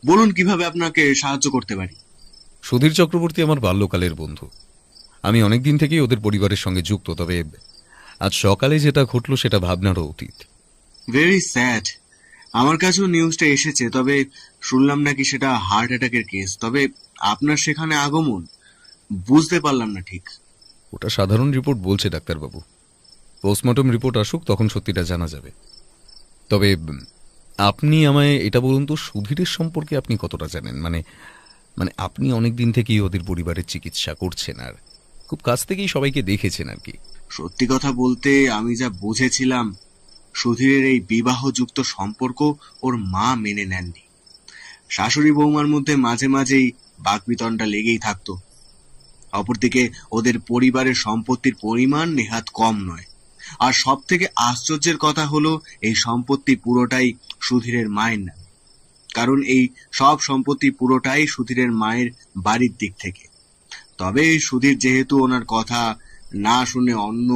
বলুন কিভাবে আপনাকে সাহায্য করতে পারি। সুধীর চক্রবর্তী আমার বাল্যকালের বন্ধু। আমি অনেকদিন থেকেই ওদের পরিবারের সঙ্গে যুক্ত। তবে আজ সকালে যেটা ঘটলো সেটা ভাবনারও অতীত। Very sad. আমার কাছেও নিউজটা এসেছে, তবে শুনলাম নাকি সেটা হার্ট অ্যাটাকের কেস। তবে আপনার সেখানে আগমন বুঝতে পারলাম না ঠিক। ওটা সাধারণ রিপোর্ট বলছে ডাক্তারবাবু। পোস্টমর্টম রিপোর্ট আসুক, তখন সত্যিটা জানা যাবে। তবে আপনি আমায় এটা বলুন তো, সুধীরের সম্পর্কে আপনি কতটা জানেন? মানে আপনি অনেক দিন থেকেই ওদের পরিবারের চিকিৎসা করছেন আর খুব কাছ থেকেই সবাইকে দেখেছেন আর কি। সত্যি কথা বলতে আমি যা বুঝেছিলাম, সুধীরের এই বিবাহযুক্ত সম্পর্ক ওর মা মেনে নেননি। শাশুড়ি বৌমার মধ্যে মাঝে মাঝেই বাকবিতণ্ডা লেগেই থাকতো। অপরদিকে ওদের পরিবারের সম্পত্তির পরিমাণ নেহাত কম নয়। আর সব থেকে আশ্চর্যের কথা হলো এই সম্পত্তি পুরোটাই সুধীরের মায়ের নামে। কারণ এই সব সম্পত্তি পুরোটাই সুধীরের মায়ের বাড়ির দিক থেকে। তবে সুধীর যেহেতু ওনার কথা না শুনে অন্য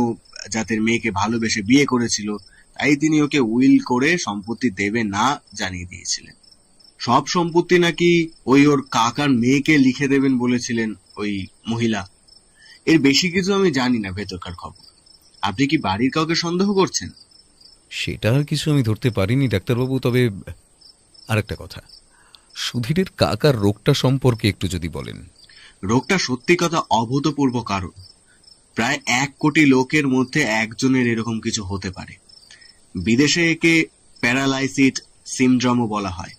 জাতের মেয়েকে ভালোবেসে বিয়ে করেছিল, তাই তিনি ওকে উইল করে সম্পত্তি দেবে না জানিয়ে দিয়েছিলেন। সব সম্পত্তি নাকি ওর কাকার মেয়েকে লিখে দেবেন বলেছিলেন ওই মহিলা। এর বেশি কিছু আমি জানি না ভেতরকার খবর। আপনি কি বাড়ির কাউকে সন্দেহ করছেন? সেটা আর কিছু আমি ধরতে পারিনি ডাক্তারবাবু। তবে আরেকটা কথা, সুধীরের কাকার রোগটা সম্পর্কে একটু যদি বলেন। রোগটা সত্যি কথা অভূতপূর্ব। কারণ প্রায় 1 কোটি লোকের মধ্যে একজনের এরকম কিছু হতে পারে। বিদেশে একে প্যারালাইসিস সিনড্রোমও বলা হয়।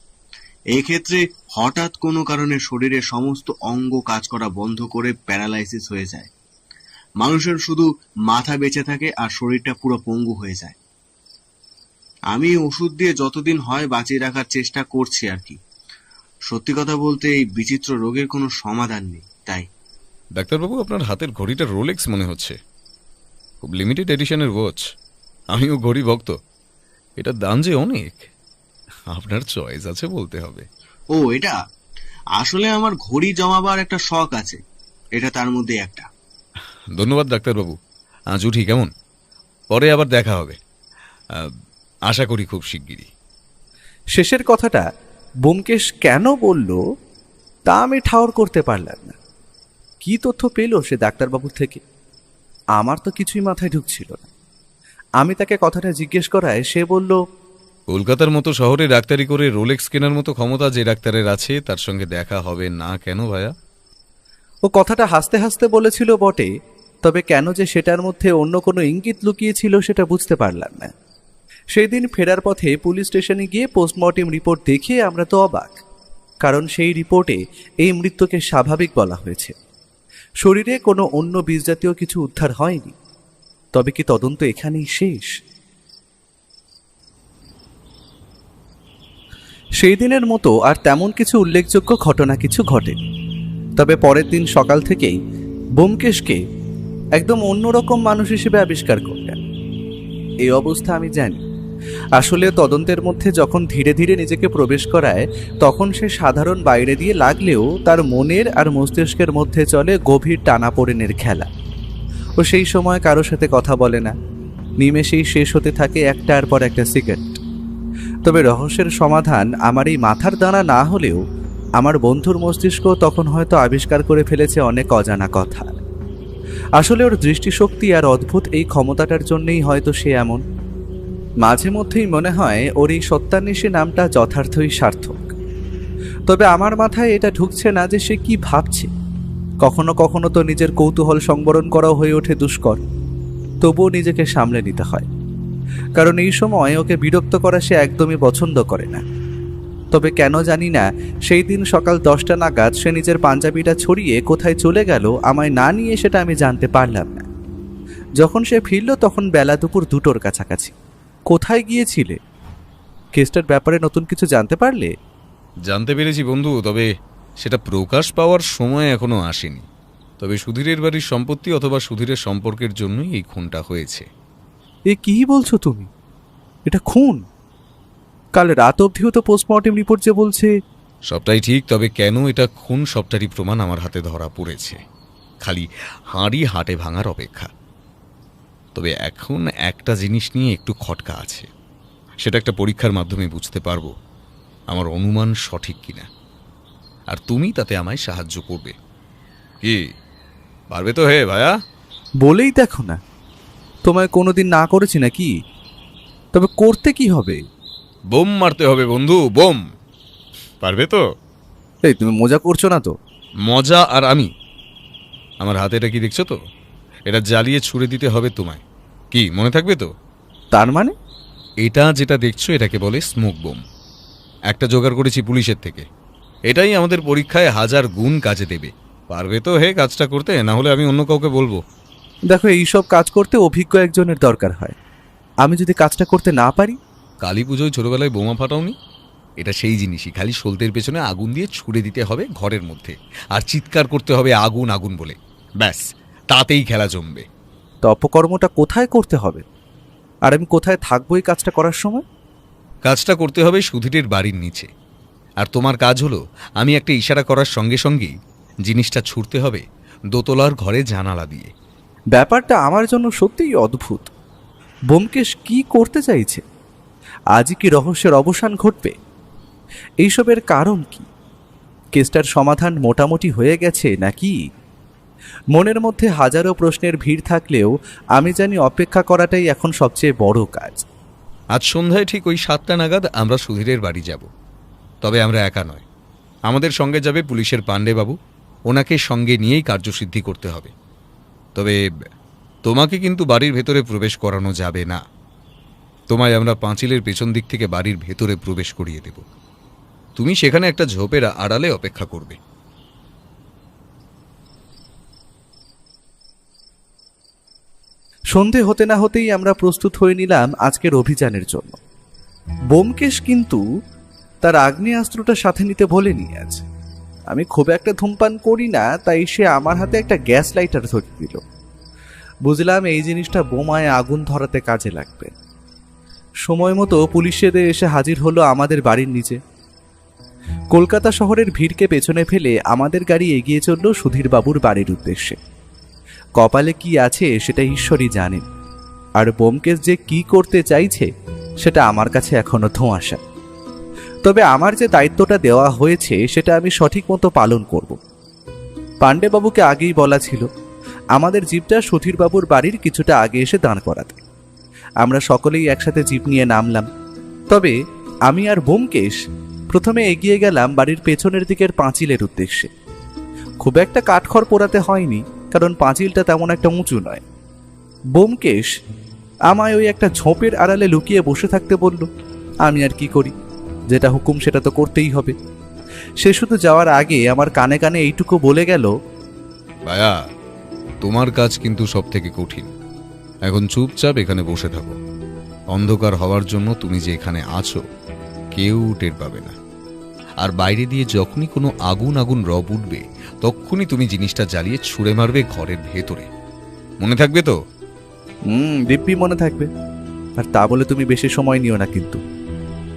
এই ক্ষেত্রে হঠাৎ কোনো কারণে শরীরের সমস্ত অঙ্গ কাজ করা বন্ধ করে প্যারালাইসিস হয়ে যায়। মানুষের শুধু মাথা বেঁচে থাকে আর শরীরটা পুরো পঙ্গু হয়ে যায়। আমি ওষুধ দিয়ে যতদিন হয় বাঁচিয়ে রাখার চেষ্টা করছি আর কি। সত্যি কথা বলতে এই বিচিত্র রোগের কোনো সমাধান নেই। তাই ডাক্তারবাবু, আপনার হাতের ঘড়িটা রোলেক্স মনে হচ্ছে। খুব লিমিটেড এডিশনের ওয়াচ। আমিও ঘড়ি ভক্ত। এটার দাম যে অনেক, আপনার চয়েস আছে বলতে হবে। ও, এটা আসলে আমার ঘড়ি জমাবার একটা শখ আছে, এটা তার মধ্যে একটা। ধন্যবাদ ডাক্তারবাবু, আজ উঠি কেমন? পরে আবার দেখা হবে, আশা করি খুব শিগগিরই। শেষের কথাটা ব্যোমকেশ কেন বলল তা আমি ঠাউর করতে পারলাম না। কি তথ্য পেল সে ডাক্তারবাবুর থেকে? আমার তো কিছুই মাথায় ঢুকছিল না। আমি তাকে কথাটা জিজ্ঞেস করায় সে বলল, কলকাতার মতো শহরে ডাক্তারি করে রোলেক্স কেনার মতো ক্ষমতা যে ডাক্তারের আছে তার সঙ্গে দেখা হবে না কেন ভাইয়া? ও কথাটা হাসতে হাসতে বলেছিল বটে, তবে কেন যে সেটার মধ্যে অন্য কোনো ইঙ্গিত লুকিয়েছিল সেটা বুঝতে পারলাম না। সেই দিন ফেরার পথে পুলিশ স্টেশনে গিয়ে পোস্টমর্টেম রিপোর্ট দেখে আমরা তো অবাক, কারণ সেই রিপোর্টে এই মৃত্যুকে স্বাভাবিক বলা হয়েছে। শরীরে কোনো অন্য বিষজাতীয় কিছু উদ্ধার হয়নি। তবে কি তদন্ত এখানেই শেষ? সেই দিনের মতো আর তেমন কিছু উল্লেখযোগ্য ঘটনা কিছু ঘটে। তবে পরের দিন সকাল থেকেই ব্যোমকেশকে একদম অন্যরকম মানুষ হিসেবে আবিষ্কার করলেন। এই অবস্থা আমি জানি। আসলে তদন্তের মধ্যে যখন ধীরে ধীরে নিজেকে প্রবেশ করায় তখন সে সাধারণ বাইরে দিয়ে লাগলেও তার মনের আর মস্তিষ্কের মধ্যে চলে গভীর টানাপোড়েনের খেলা। ও সেই সময় কারোর সাথে কথা বলে না, নিমেষেই শেষ হতে থাকে একটার পর একটা সিগারেট। তবে রহস্যের সমাধান আমার এই মাথার দানা না হলেও আমার বন্ধুর মস্তিষ্ক তখন হয়তো আবিষ্কার করে ফেলেছে অনেক অজানা কথা। আসলে ওর দৃষ্টিশক্তি আর অদ্ভুত এই ক্ষমতাটার জন্যই হয়তো সে এমন। মাঝে মধ্যেই মনে হয় ওর এই সত্যান্বেষী নামটা যথার্থই সার্থক। তবে আমার মাথায় এটা ঢুকছে না যে সে কি ভাবছে। কখনো কখনো তো নিজের কৌতূহল সংবরণ করাও হয়ে ওঠে দুষ্কর, তবুও নিজেকে সামলে নিতে হয়, কারণ এই সময় ওকে বিরক্ত করা সে একদমই পছন্দ করে না। তবে কেন জানি না সেই দিন সকাল 10টা নাগাদ সে নিজের পাঞ্জাবিটা ছড়িয়ে কোথায় চলে গেল আমায় না নিয়ে, সেটা আমি জানতে পারলাম না। যখন সে ফিরল তখন বেলা দুপুর 2টোর কাছাকাছি। কোথায় গিয়েছিলে? কেসটার ব্যাপারে নতুন কিছু জানতে পারলে? জানতে পেরেছি বন্ধু, তবে সেটা প্রকাশ পাওয়ার সময় এখনো আসেনি। তবে সুধীরের বাড়ির সম্পত্তি অথবা সুধীরের সম্পর্কের জন্যই এই খুনটা হয়েছে। এ কি বলছো তুমি? এটা খুন? কাল রাত অবধিও তো পোস্টমর্টেম রিপোর্ট যে বলছে। সবটাই ঠিক, তবে কেন এটা খুন সবটারই প্রমাণ আমার হাতে ধরা পড়েছে। খালি হাঁড়ি হাটে ভাঙার অপেক্ষা। তবে এখন একটা জিনিস নিয়ে একটু খটকা আছে, সেটা একটা পরীক্ষার মাধ্যমে বুঝতে পারবো আমার অনুমান সঠিক কিনা, আর তুমি তাতে আমায় সাহায্য করবে। কি পারবে তো হে ভাইয়া? বলেই দেখো না, তোমায় কোনোদিন না করেছি নাকি? তবে করতে কি হবে? বোম মারতে হবে বন্ধু, বোম। পারবে তো? এই তুমি মজা করছো না তো? মজা আর আমি? আমার হাতে এটা কি দেখছো তো? এটা জ্বালিয়ে ছুড়ে দিতে হবে তোমায়। কি মনে থাকবে তো? তার মানে? এটা যেটা দেখছো এটাকে বলে স্মোক বোম। একটা জোগাড় করেছি পুলিশের থেকে। এটাই আমাদের পরীক্ষায় 1000 গুণ কাজে দেবে। পারবে তো হে কাজটা করতে? না হলে আমি অন্য কাউকে বলবো। দেখো, এইসব কাজ করতে অভিজ্ঞ একজনের দরকার হয়। আমি যদি কাজটা করতে না পারি? কালী পুজোয় ছোটবেলায় বোমা ফাটাওনি? এটা সেই জিনিসই, খালি সলতের পেছনে আগুন দিয়ে ছুড়ে দিতে হবে ঘরের মধ্যে, আর চিৎকার করতে হবে আগুন আগুন বলে। ব্যাস, তাতেই খেলা জমবে। তো অপকর্মটা কোথায় করতে হবে? আর আমি কোথায় থাকবো এই কাজটা করার সময়? কাজটা করতে হবে সুধীরের বাড়ির নিচে। আর তোমার কাজ হলো আমি একটা ইশারা করার সঙ্গে সঙ্গেই জিনিসটা ছুটতে হবে দোতলার ঘরে জানালা দিয়ে। ব্যাপারটা আমার জন্য সত্যিই অদ্ভুত। ব্যোমকেশ কি করতে চাইছে? আজই কি রহস্যের অবসান ঘটবে? এইসবের কারণ কি? কেসটার সমাধান মোটামুটি হয়ে গেছে নাকি? মনের মধ্যে হাজারো প্রশ্নের ভিড় থাকলেও আমি জানি অপেক্ষা করাটাই এখন সবচেয়ে বড় কাজ। আজ সন্ধ্যায় ঠিক ওই 7টা নাগাদ আমরা সুধীরের বাড়ি যাব। তবে আমরা একা নয়, আমাদের সঙ্গে যাবে পুলিশের পাণ্ডেবাবু। ওনাকে সঙ্গে নিয়েই কার্যসিদ্ধি করতে হবে। তবে তোমাকে কিন্তু বাড়ির ভেতরে প্রবেশ করানো যাবে না। তোমায় আমরা পাঁচিলের পেছন দিক থেকে বাড়ির ভেতরে প্রবেশ করিয়ে দেব। তুমি সেখানে একটা ঝোপের আড়ালে অপেক্ষা করবে। সন্ধে হতে না হতেই আমরা প্রস্তুত হয়ে নিলাম আজকের অভিযানের জন্য। ব্যোমকেশ কিন্তু তার আগ্নেয়াস্ত্রটা সাথে নিতে ভোলেনি আজ। আমি খুব একটা ধূমপান করি না, তাই সে আমার হাতে একটা গ্যাস লাইটার ধরিয়ে দিল। বুঝলাম এই জিনিসটা বোমায় আগুন ধরাতে কাজে লাগবে। সময় মতো পুলিশের এসে হাজির হলো আমাদের বাড়ির নিচে। কলকাতা শহরের ভিড়কে পেছনে ফেলে আমাদের গাড়ি এগিয়ে চলল সুধীরবাবুর বাড়ির উদ্দেশ্যে। কপালে কি আছে সেটা ঈশ্বরই জানেন, আর ব্যোমকেশ যে কি করতে চাইছে সেটা আমার কাছে এখনো ধোঁয়াশা। তবে আমার যে দায়িত্বটা দেওয়া হয়েছে সেটা আমি সঠিক মতো পালন করব। পাণ্ডেবাবুকে আগেই বলা ছিল আমাদের জিপটা সুধীরবাবুর বাড়ির কিছুটা আগে এসে দাঁড় করাতে। আমরা সকলেই একসাথে জিপ নিয়ে নামলাম। তবে আমি আর ব্যোমকেশ প্রথমে এগিয়ে গেলাম বাড়ির পেছনের দিকের পাঁচিলের উদ্দেশ্যে। খুব একটা কাঠখড় পোড়াতে হয়নি, কারণ পাঁচিলটা তেমন একটা উঁচু নয়। ব্যোমকেশ আমায় ওই একটা ঝোপের আড়ালে লুকিয়ে বসে থাকতে বলল। আমি আর কি করি, যেটা হুকুম সেটা তো করতেই হবে। সে শুধু যাওয়ার আগে আমার কানে কানে এইটুকু বলে গেল, ভায়া, তোমার কাজ কিন্তু সব থেকে কঠিন। এখন চুপচাপ এখানে বসে থাকো। অন্ধকার হওয়ার জন্য তুমি যে এখানে আছো কেউ টের পাবে না। আর বাইরে দিয়ে যখনই কোনো আগুন আগুন রব উঠবে তখনই তুমি জিনিসটা জ্বালিয়ে ছুঁড়ে মারবে ঘরের ভেতরে। মনে থাকবে তো? দিব্যি মনে থাকবে। আর তা বলে তুমি বেশি সময় নিও না, কিন্তু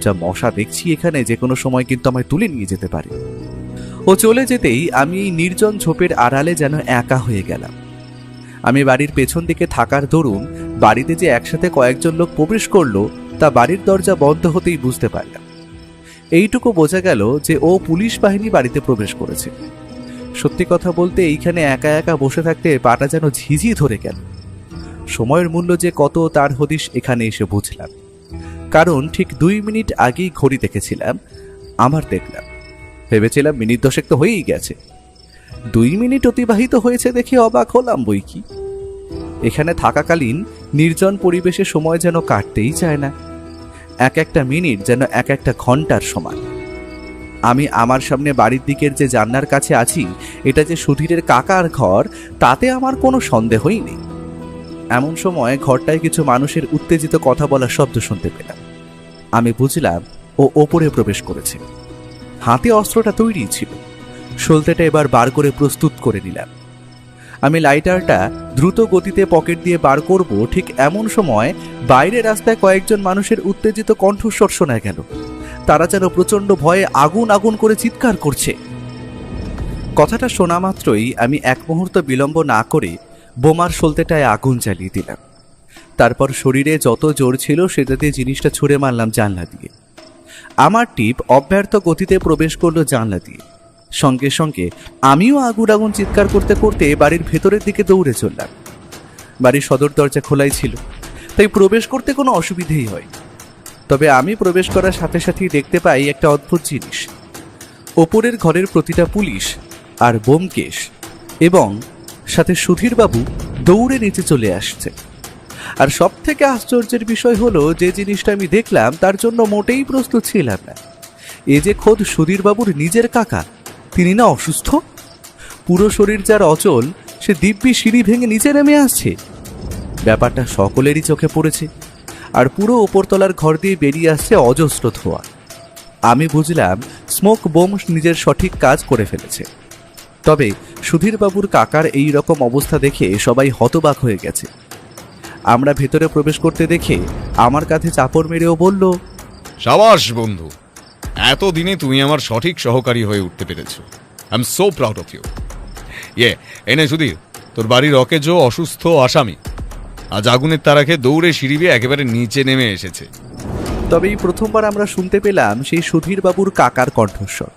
যা মশা দেখছি এখানে যে কোনো সময় কিন্তু আমায় তুলে নিয়ে যেতে পারে। ও চলে যেতেই আমি এই নির্জন ঝোপের আড়ালে যেন একা হয়ে গেলাম। আমি বাড়ির পেছন দিকে থাকার দরুন বাড়িতে যে একসাথে কয়েকজন লোক প্রবেশ করলো তা বাড়ির দরজা বন্ধ হতেই বুঝতে পারলাম। এইটুকু বোঝা গেল যে ও পুলিশ বাহিনী বাড়িতে প্রবেশ করেছে। সত্যি কথা বলতে এইখানে একা একা বসে থাকতে পাটা যেন ঝিঝি ধরে গেল। সময়ের মূল্য যে কত তার হদিশ এখানে এসে বুঝলাম, কারণ ঠিক 2 মিনিট আগেই ঘড়ি দেখেছিলাম। আমার দেখলাম, ভেবেছিলাম মিনিট 10 তো হয়েই গেছে। 2 মিনিট অতিবাহিত হয়েছে দেখে অবাক হলাম বই কি। এখানে থাকাকালীন নির্জন পরিবেশে সময় যেন কাটতেই চায় না। এক একটা মিনিট যেন এক একটা ঘন্টার সমান। আমি আমার সামনে বাড়ির দিকের যে জানলার কাছে আছি, এটা যে সুধীরের কাকার ঘর তাতে আমার কোনো সন্দেহই নেই। এমন সময় ঘরটায় কিছু মানুষের উত্তেজিত কথা বলার শব্দ শুনতে পেলাম। আমি বুঝলাম ও ওপরে প্রবেশ করেছে। হাতে অস্ত্রটা তৈরি ছিল, সলতেটা এবার বার করে প্রস্তুত করে নিলাম। আমি লাইটারটা দ্রুত গতিতে পকেট দিয়ে বার করব, ঠিক এমন সময় বাইরে রাস্তায় কয়েকজন মানুষের উত্তেজিত কণ্ঠস্বর শোনা গেল। তারা যেন প্রচণ্ড ভয়ে আগুন আগুন করে চিৎকার করছে। কথাটা শোনা মাত্রই আমি এক মুহূর্ত বিলম্ব না করে বোমার সলতেটায় আগুন জ্বালিয়ে দিলাম। তারপর শরীরে যত জোর ছিল সেটা দিয়ে জিনিসটা ছুঁড়ে মারলাম জানলা দিয়ে। আমার টিপ অব্যর্থ গতিতে প্রবেশ করলো জানলা দিয়ে। সঙ্গে সঙ্গে আমিও আগুন আগুন চিৎকার করতে করতে বাড়ির ভেতরের দিকে দৌড়ে চললাম। বাড়ির সদর দরজা খোলাই ছিল, তাই প্রবেশ করতে কোনো অসুবিধেই হয়। তবে আমি প্রবেশ করার সাথে সাথেই দেখতে পাই একটা অদ্ভুত জিনিস। ওপরের ঘরের প্রতিটা পুলিশ আর ব্যোমকেশ এবং সাথে সুধীরবাবু দৌড়ে নিচে চলে আসছে। আর সব থেকে আশ্চর্যের বিষয় হলো, যে জিনিসটা আমি দেখলাম তার জন্য মোটেই প্রস্তুত ছিলাম না। এ যে খোদ সুধীরবাবুর নিজের কাকা, তিনি না অসুস্থ। পুরো শরীর যার অচল, সে দিব্যি সিঁড়ি ভেঙে নিচে নেমে আসছে। ব্যাপারটা সকলেরই চোখে পড়েছে। আর পুরো উপরতলার ঘর দিয়ে বেরিয়ে আসছে অজস্র ধোঁয়া। আমি বুঝলাম স্মোক বোম নিজের সঠিক কাজ করে ফেলেছে। তবে সুধীরবাবুর কাকার এই রকম অবস্থা দেখে সবাই হতবাক হয়ে গেছে। আমরা ভেতরে প্রবেশ করতে দেখে আমার কাঁধে চাপড় মেরেও বলল, সাবাস বন্ধু, এতদিনে তুমি আমার সঠিক সহকারী হয়ে উঠতে পেরেছ। I am so proud of you. এনে সুধীর, তোর বাড়ির অকেজো অসুস্থ আসামি আজ আগুনের তারা খেয়ে দৌড়ে সিঁড়ি বেয়ে একেবারে নিচে নেমে এসেছে। তবে এই প্রথমবার আমরা শুনতে পেলাম সেই সুধীরবাবুর কাকার কণ্ঠস্বর।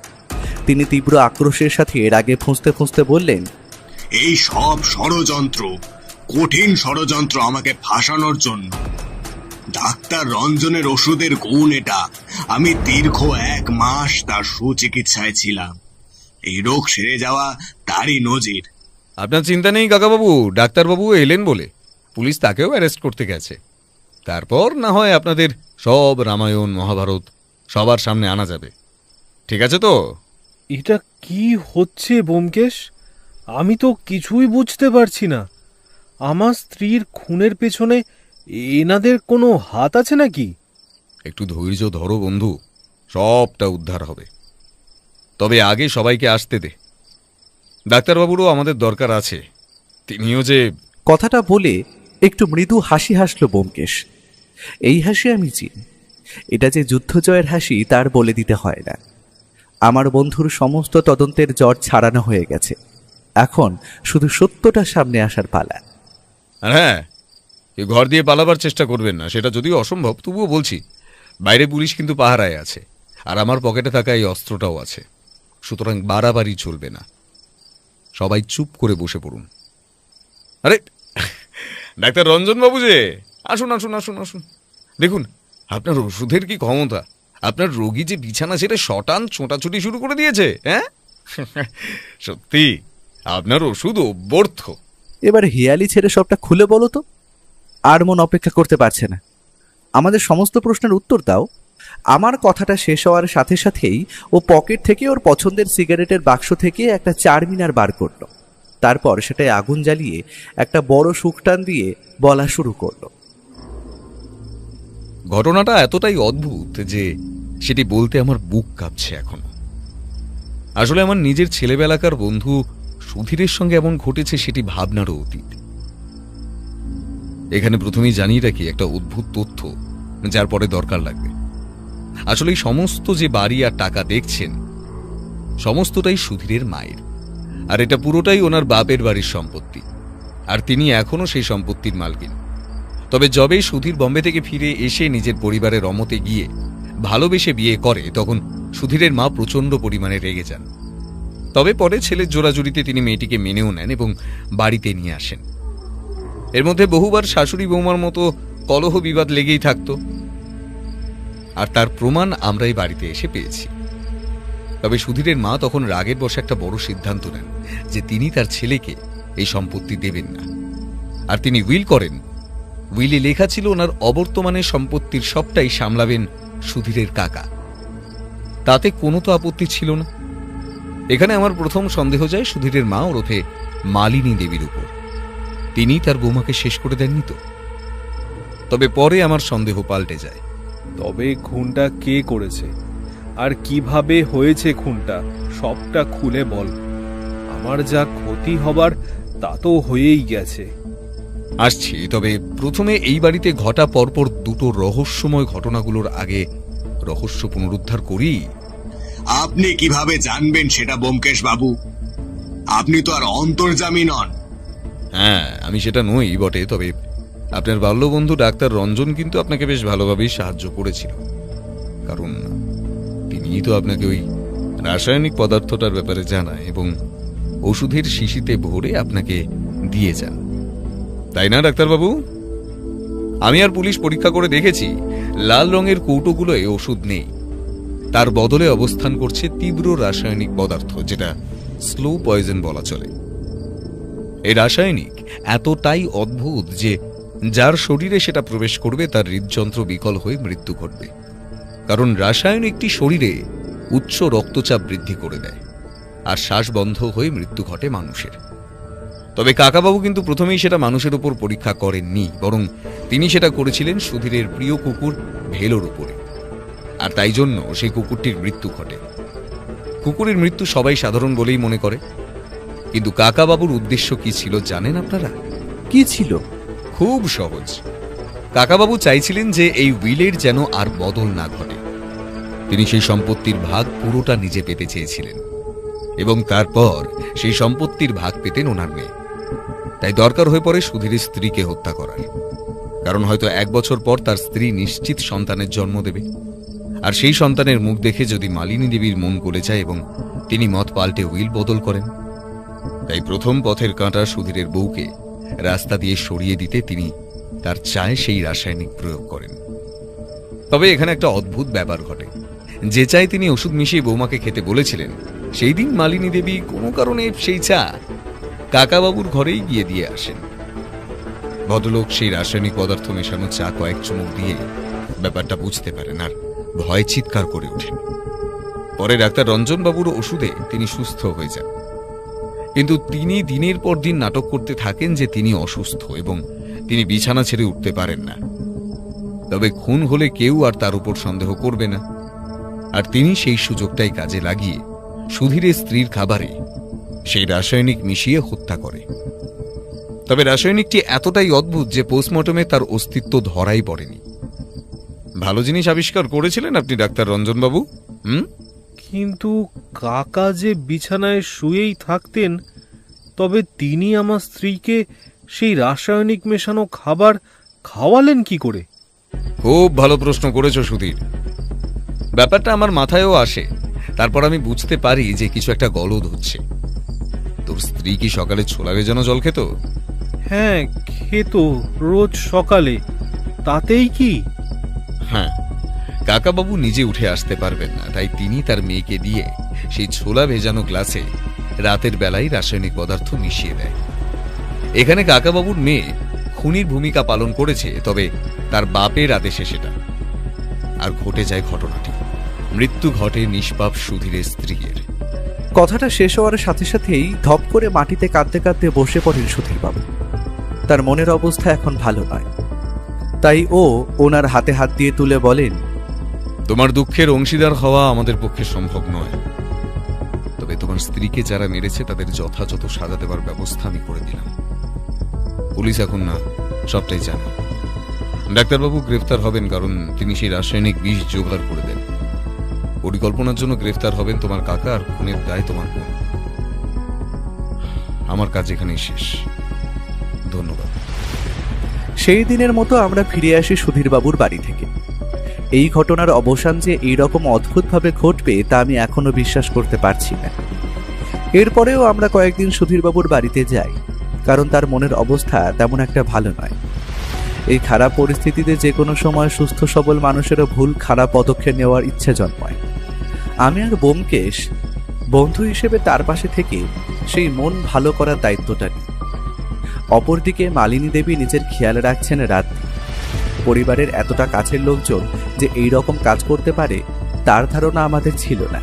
তিনি তীব্র আক্রোশের সাথে এর আগে ফুঁসতে ফুঁসতে বললেন, এই সব ষড়যন্ত্র, কঠিন ষড়যন্ত্র আমাকে ফাঁসানোর জন্য। ডাক্তার রঞ্জনের ওষুধের গুণ এটা। আমি দীর্ঘ 1 মাস তার সুচিকিৎসায় ছিলাম। এই রোগ সেরে যাওয়া তারই নজির। আপনার চিন্তা নেই কাকাবাবু, ডাক্তারবাবু এলেন বলে পুলিশ তাকেও অ্যারেস্ট করতে গেছে। তারপর না হয় আপনাদের সব রামায়ণ মহাভারত সবার সামনে আনা যাবে। ঠিক আছে তো? এটা কি হচ্ছে ব্যোমকেশ? আমি তো কিছুই বুঝতে পারছি না। আমার স্ত্রীর খুনের পেছনে এনাদের কোনো হাত আছে নাকি? একটু ধৈর্য ধরো বন্ধু, সবটা উদ্ধার হবে। তবে আগে সবাইকে আসতে দে। ডাক্তারবাবুরও আমাদের দরকার আছে। তিনিও যে... কথাটা বলে একটু মৃদু হাসি হাসল ব্যোমকেশ। এই হাসি আমি চিনি। এটা যে যুদ্ধ জয়ের হাসি তার বলে দিতে হয় না। আমার বন্ধুর সমস্ত তদন্তের জট ছাড়ানো হয়ে গেছে, এখন শুধু সত্যটা সামনে আসার পালা। আর হ্যাঁ, এই ঘর দিয়ে পালাবার চেষ্টা করবেন না, সেটা যদিও অসম্ভব, তবুও বলছি বাইরে পুলিশ কিন্তু পাহারায় আছে, আর আমার পকেটে থাকা এই অস্ত্রটাও আছে, সুতরাং বাড়াবাড়ি চলবে না। সবাই চুপ করে বসে পড়ুন। আরে ডাক্তার রঞ্জন বাবু যে, আসুন আসুন আসুন আসুন। দেখুন আপনার ওষুধের কি ক্ষমতা, আপনার রোগী যে বিছানা ছেড়ে শটান ছোটাছুটি শুরু করে দিয়েছে। হ্যাঁ সত্যি আপনার ওষুধ অব্যর্থ। এবার হিয়ালি ছেড়ে সবটা খুলে বলো তো। আর মন অপেক্ষা করতে পারছে না, আমাদের সমস্ত প্রশ্নের উত্তর দাও। আমার কথাটা শেষ হওয়ার সাথে সাথেই ও পকেট থেকে ওর পছন্দের সিগারেটের বাক্স থেকে একটা চারমিনার বার করলো। তারপর সেটায় আগুন জ্বালিয়ে একটা বড় শুকটান দিয়ে বলা শুরু করলো। ঘটনাটা এতটাই অদ্ভুত যে সেটি বলতে আমার বুক কাঁপছে এখনো। আসলে আমার নিজের ছেলেবেলাকার বন্ধু সুধীরের সঙ্গে এমন ঘটেছে সেটি ভাবনারও অতীত। এখানে প্রথমেই জানিয়ে রাখি একটা অদ্ভুত তথ্য, যার পরে দরকার লাগবে। আসলে এই সমস্ত যে বাড়ি আর টাকা দেখছেন, সমস্তটাই সুধীরের মায়ের, আর এটা পুরোটাই ওনার বাপের বাড়ির সম্পত্তি, আর তিনি এখনো সেই সম্পত্তির মালকিন। তবে যবে সুধীর বম্বে থেকে ফিরে এসে নিজের পরিবারের রমতে গিয়ে ভালোবেসে বিয়ে করে, তখন সুধীরের মা প্রচণ্ড পরিমাণে রেগে যান। তবে পরে ছেলের জোরাজুরিতে তিনি মেয়েটিকে মেনেও নেন এবং বাড়িতে নিয়ে আসেন। এর মধ্যে বহুবার শাশুড়ি বৌমার মতো কলহ বিবাদ লেগেই থাকত, আর তার প্রমাণ আমরা এই বাড়িতে এসে পেয়েছি। তবে সুধীরের মা তখন রাগের বশে একটা বড় সিদ্ধান্ত নেন যে তিনি তার ছেলেকে এই সম্পত্তি দেবেন না, আর তিনি উইল করেন। উইলে লেখা ছিল ওনার অবর্তমানে সম্পত্তির সবটাই সামলাবেন সুধীরের কাকা। তাতে কোনো তো আপত্তি ছিল না। এখানে আমার প্রথম সন্দেহ যায় সুধীরের মা ওরফে মালিনী দেবীর উপর। তিনি তার বৌমাকে শেষ করে দেননি তো? তবে পরে আমার সন্দেহ পাল্টে যায়। তবে খুনটা কে করেছে আর কিভাবে হয়েছে খুনটা সবটা খুলে বল। আমার যা ক্ষতি হবার তা তো হয়েই গেছে। আসছি, তবে প্রথমে এই বাড়িতে ঘটা পরপর দুটো রহস্যময় ঘটনাগুলোর আগে রহস্য পুনরুদ্ধার করি। আপনি কিভাবে জানবেন সেটা ব্যোমকেশ বাবু? আপনি তো আর অন্তর্যামী নন। হ্যাঁ, আমি সেটা নই বটে, তবে আপনার বাল্যবন্ধু ডাক্তার রঞ্জন কিন্তু আপনাকে বেশ ভালোভাবেই সাহায্য করেছিল, কারণ তিনিই তো আপনাকে ওই রাসায়নিক পদার্থটার ব্যাপারে জানায় এবং ওষুধের শিশিতে ভরে আপনাকে দিয়ে যান, তাই না ডাক্তারবাবু? আমি আর পুলিশ পরীক্ষা করে দেখেছি, লাল রঙের কৌটোগুলোয় ওষুধ নেই, তার বদলে অবস্থান করছে তীব্র রাসায়নিক পদার্থ, যেটা স্লো পয়জন বলা চলে। এই রাসায়নিক এতটাই অদ্ভুত যে যার শরীরে সেটা প্রবেশ করবে তার হৃদযন্ত্র বিকল হয়ে মৃত্যু ঘটবে, কারণ রাসায়নিকটি শরীরে উচ্চ রক্তচাপ বৃদ্ধি করে দেয় আর শ্বাস বন্ধ হয়ে মৃত্যু ঘটে মানুষের। তবে কাকাবাবু কিন্তু প্রথমেই সেটা মানুষের উপর পরীক্ষা করেননি, বরং তিনি সেটা করেছিলেন সুধীরের প্রিয় কুকুর ভেলোর উপরে, আর তাই জন্য সেই কুকুরটির মৃত্যু ঘটে। কুকুরের মৃত্যু সবাই সাধারণ বলেই মনে করে, কিন্তু কাকাবাবুর উদ্দেশ্য কি ছিল জানেন আপনারা? কি ছিল? খুব সহজ। কাকাবাবু চাইছিলেন যে এই উইলের যেন আর বদল না ঘটে। তিনি সেই সম্পত্তির ভাগ পুরোটা নিজে পেতে চেয়েছিলেন, এবং তারপর সেই সম্পত্তির ভাগ পেতেন ওনার মেয়ে। তাই দরকার হয়ে পড়ে সুধীরের স্ত্রীকে হত্যা করার, কারণ হয়তো 1 বছর পর তার স্ত্রী নিশ্চিত সন্তানের জন্ম দেবে, আর সেই সন্তানের মুখ দেখে যদি মালিনী দেবীর মন গলে যায় এবং তিনি মত পাল্টে উইল বদল করেন। তাই প্রথম পথের কাঁটা সুধীরের বউকে রাস্তা দিয়ে সরিয়ে দিতে তিনি তার চায়ে সেই রাসায়নিক প্রয়োগ করেন। তবে এখানে একটা অদ্ভুত ব্যাপার ঘটে। যে চায় তিনি ওষুধ মিশিয়ে বৌমাকে খেতে বলেছিলেন, সেই দিন মালিনী দেবী কোনো কারণে সেই চা কাকাবাবুর ঘরেই গিয়ে দিয়ে আসেন। ভদ্রলোক সেই রাসায়নিক পদার্থ মেশানো চা কয়েক চুমুক দিয়ে ব্যাপারটা বুঝতে পারেন আর ভয়ে চিৎকার করে ওঠেন। পরে ডাক্তার রঞ্জন বাবুর ওষুধে তিনি সুস্থ হয়ে যান, কিন্তু তিনি দিনের পর দিন নাটক করতে থাকেন যে তিনি অসুস্থ এবং তিনি বিছানা ছেড়ে উঠতে পারেন না। তবে খুন হলে কেউ আর তার উপর সন্দেহ করবে না, আর তিনি সেই সুযোগটাই কাজে লাগিয়ে সুধীরের স্ত্রীর খাবারে সেই রাসায়নিক মিশিয়ে হত্যা করে। তবে রাসায়নিকটি এতটাই অদ্ভুত যে পোস্টমর্টমে তার অস্তিত্ব ধরাই পড়েনি। ভালো জিনিস আবিষ্কার করেছিলেন আপনি ডাক্তার রঞ্জনবাবু। কিন্তু কাকা যে বিছানায় শুয়েই থাকতেন, তবে তিনি আমার স্ত্রীকে সেই রাসায়নিক মেশানো খাবার খাওয়ালেন কি করে? খুব ভালো প্রশ্ন করেছো সুধীর। ব্যাপারটা আমার মাথায়ও আসে, তারপর আমি বুঝতে পারি যে কিছু একটা গলদ হচ্ছে। তোর স্ত্রী কি সকালে ছোলা ভেজানো জল খেত? হ্যাঁ, খেত রোজ সকালে। তাতেই কি? হ্যাঁ, কাকাবাবু নিজে উঠে আসতে পারবেন না, তাই তিনি তার মেয়েকে দিয়ে সেই ছোলা ভেজানো গ্লাসে রাতের বেলায় রাসায়নিক পদার্থ মিশিয়ে দেয়। এখানে কাকাবাবুর মেয়ে খুনির ভূমিকা পালন করেছে, তবে তার বাপের আদেশে সেটা। আর ঘটে যায় ঘটনাটি। মৃত্যু ঘটে নিষ্পাপ সুধীরের স্ত্রীর। কথাটা শেষ হওয়ার সাথে সাথেই ধপ করে মাটিতে কাঁদতে কাঁদতে বসে পড়েন সুধীরবাবু। তার মনের অবস্থা এখন ভালো নয়, তাই ও ওনার হাতে হাত দিয়ে তুলে বলেন, তোমার দুঃখের অংশীদার হওয়া আমাদের পক্ষে সম্ভব নয়, তবে তোমার স্ত্রীকে যারা মেরেছে তাদের যথাযথ সাজা দেওয়ার ব্যবস্থা আমি করে দিলাম। পুলিশ এখন না সবটাই জানে। ডাক্তারবাবু গ্রেফতার হবেন, কারণ তিনি সেই রাসায়নিক বিষ জোগাড় করে দেন। পরিকল্পনার জন্য গ্রেফতার হবেন তোমার কাকা, আর খুনের দায় তোমার বোন। আমার কাজ এখানেই শেষ। ধন্যবাদ। সেই দিনের মতো আমরা ফিরে আসি সুধীরবাবুর বাড়ি থেকে। এই ঘটনার অবসান যে এইরকম অদ্ভুতভাবে ঘটবে তা আমি এখনো বিশ্বাস করতে পারছি না। এরপরেও আমরা কয়েকদিন সুধীরবাবুর বাড়িতে যাই, কারণ তার মনের অবস্থা তেমন একটা ভালো নয়। এই খারাপ পরিস্থিতিতে যে কোনো সময় সুস্থ সবল মানুষেরও ভুল খারাপ পদক্ষেপ নেওয়ার ইচ্ছে জন্মায়। আমি আর ব্যোমকেশ বন্ধু হিসেবে তার পাশে থেকে সেই মন ভালো করার দায়িত্বটা নিই। অপরদিকে মালিনী দেবী নিজের খেয়াল রাখছেন রাত। পরিবারের এতটা কাছের লোকজন যে এই রকম কাজ করতে পারে তার ধারণা আমাদের ছিল না,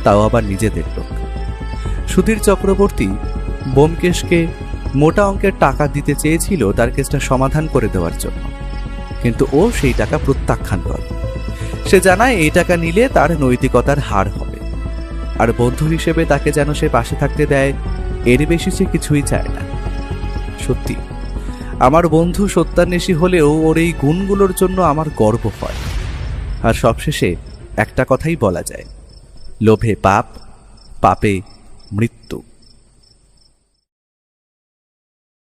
তাও আবার নিজেদের লোক। সুধীর চক্রবর্তী ব্যোমকেশকে মোটা অঙ্কের টাকা দিতে চেয়েছিল তার কেসটা সমাধান করে দেওয়ার জন্য, কিন্তু ও সেই টাকা প্রত্যাখ্যান করে। সে জানায় এই টাকা নিলে তার নৈতিকতার হার হবে, আর বন্ধু হিসেবে তাকে যেন সে পাশে থাকতে দেয়, এর বেশি সে কিছুই চায় না। সত্যি আমার বন্ধু সত্যান্বেষী হলেও ওর এই গুণগুলোর জন্য আমার গর্ব হয়। আর সবশেষে একটা কথাই বলা যায়, লোভে পাপ, পাপে মৃত্যু।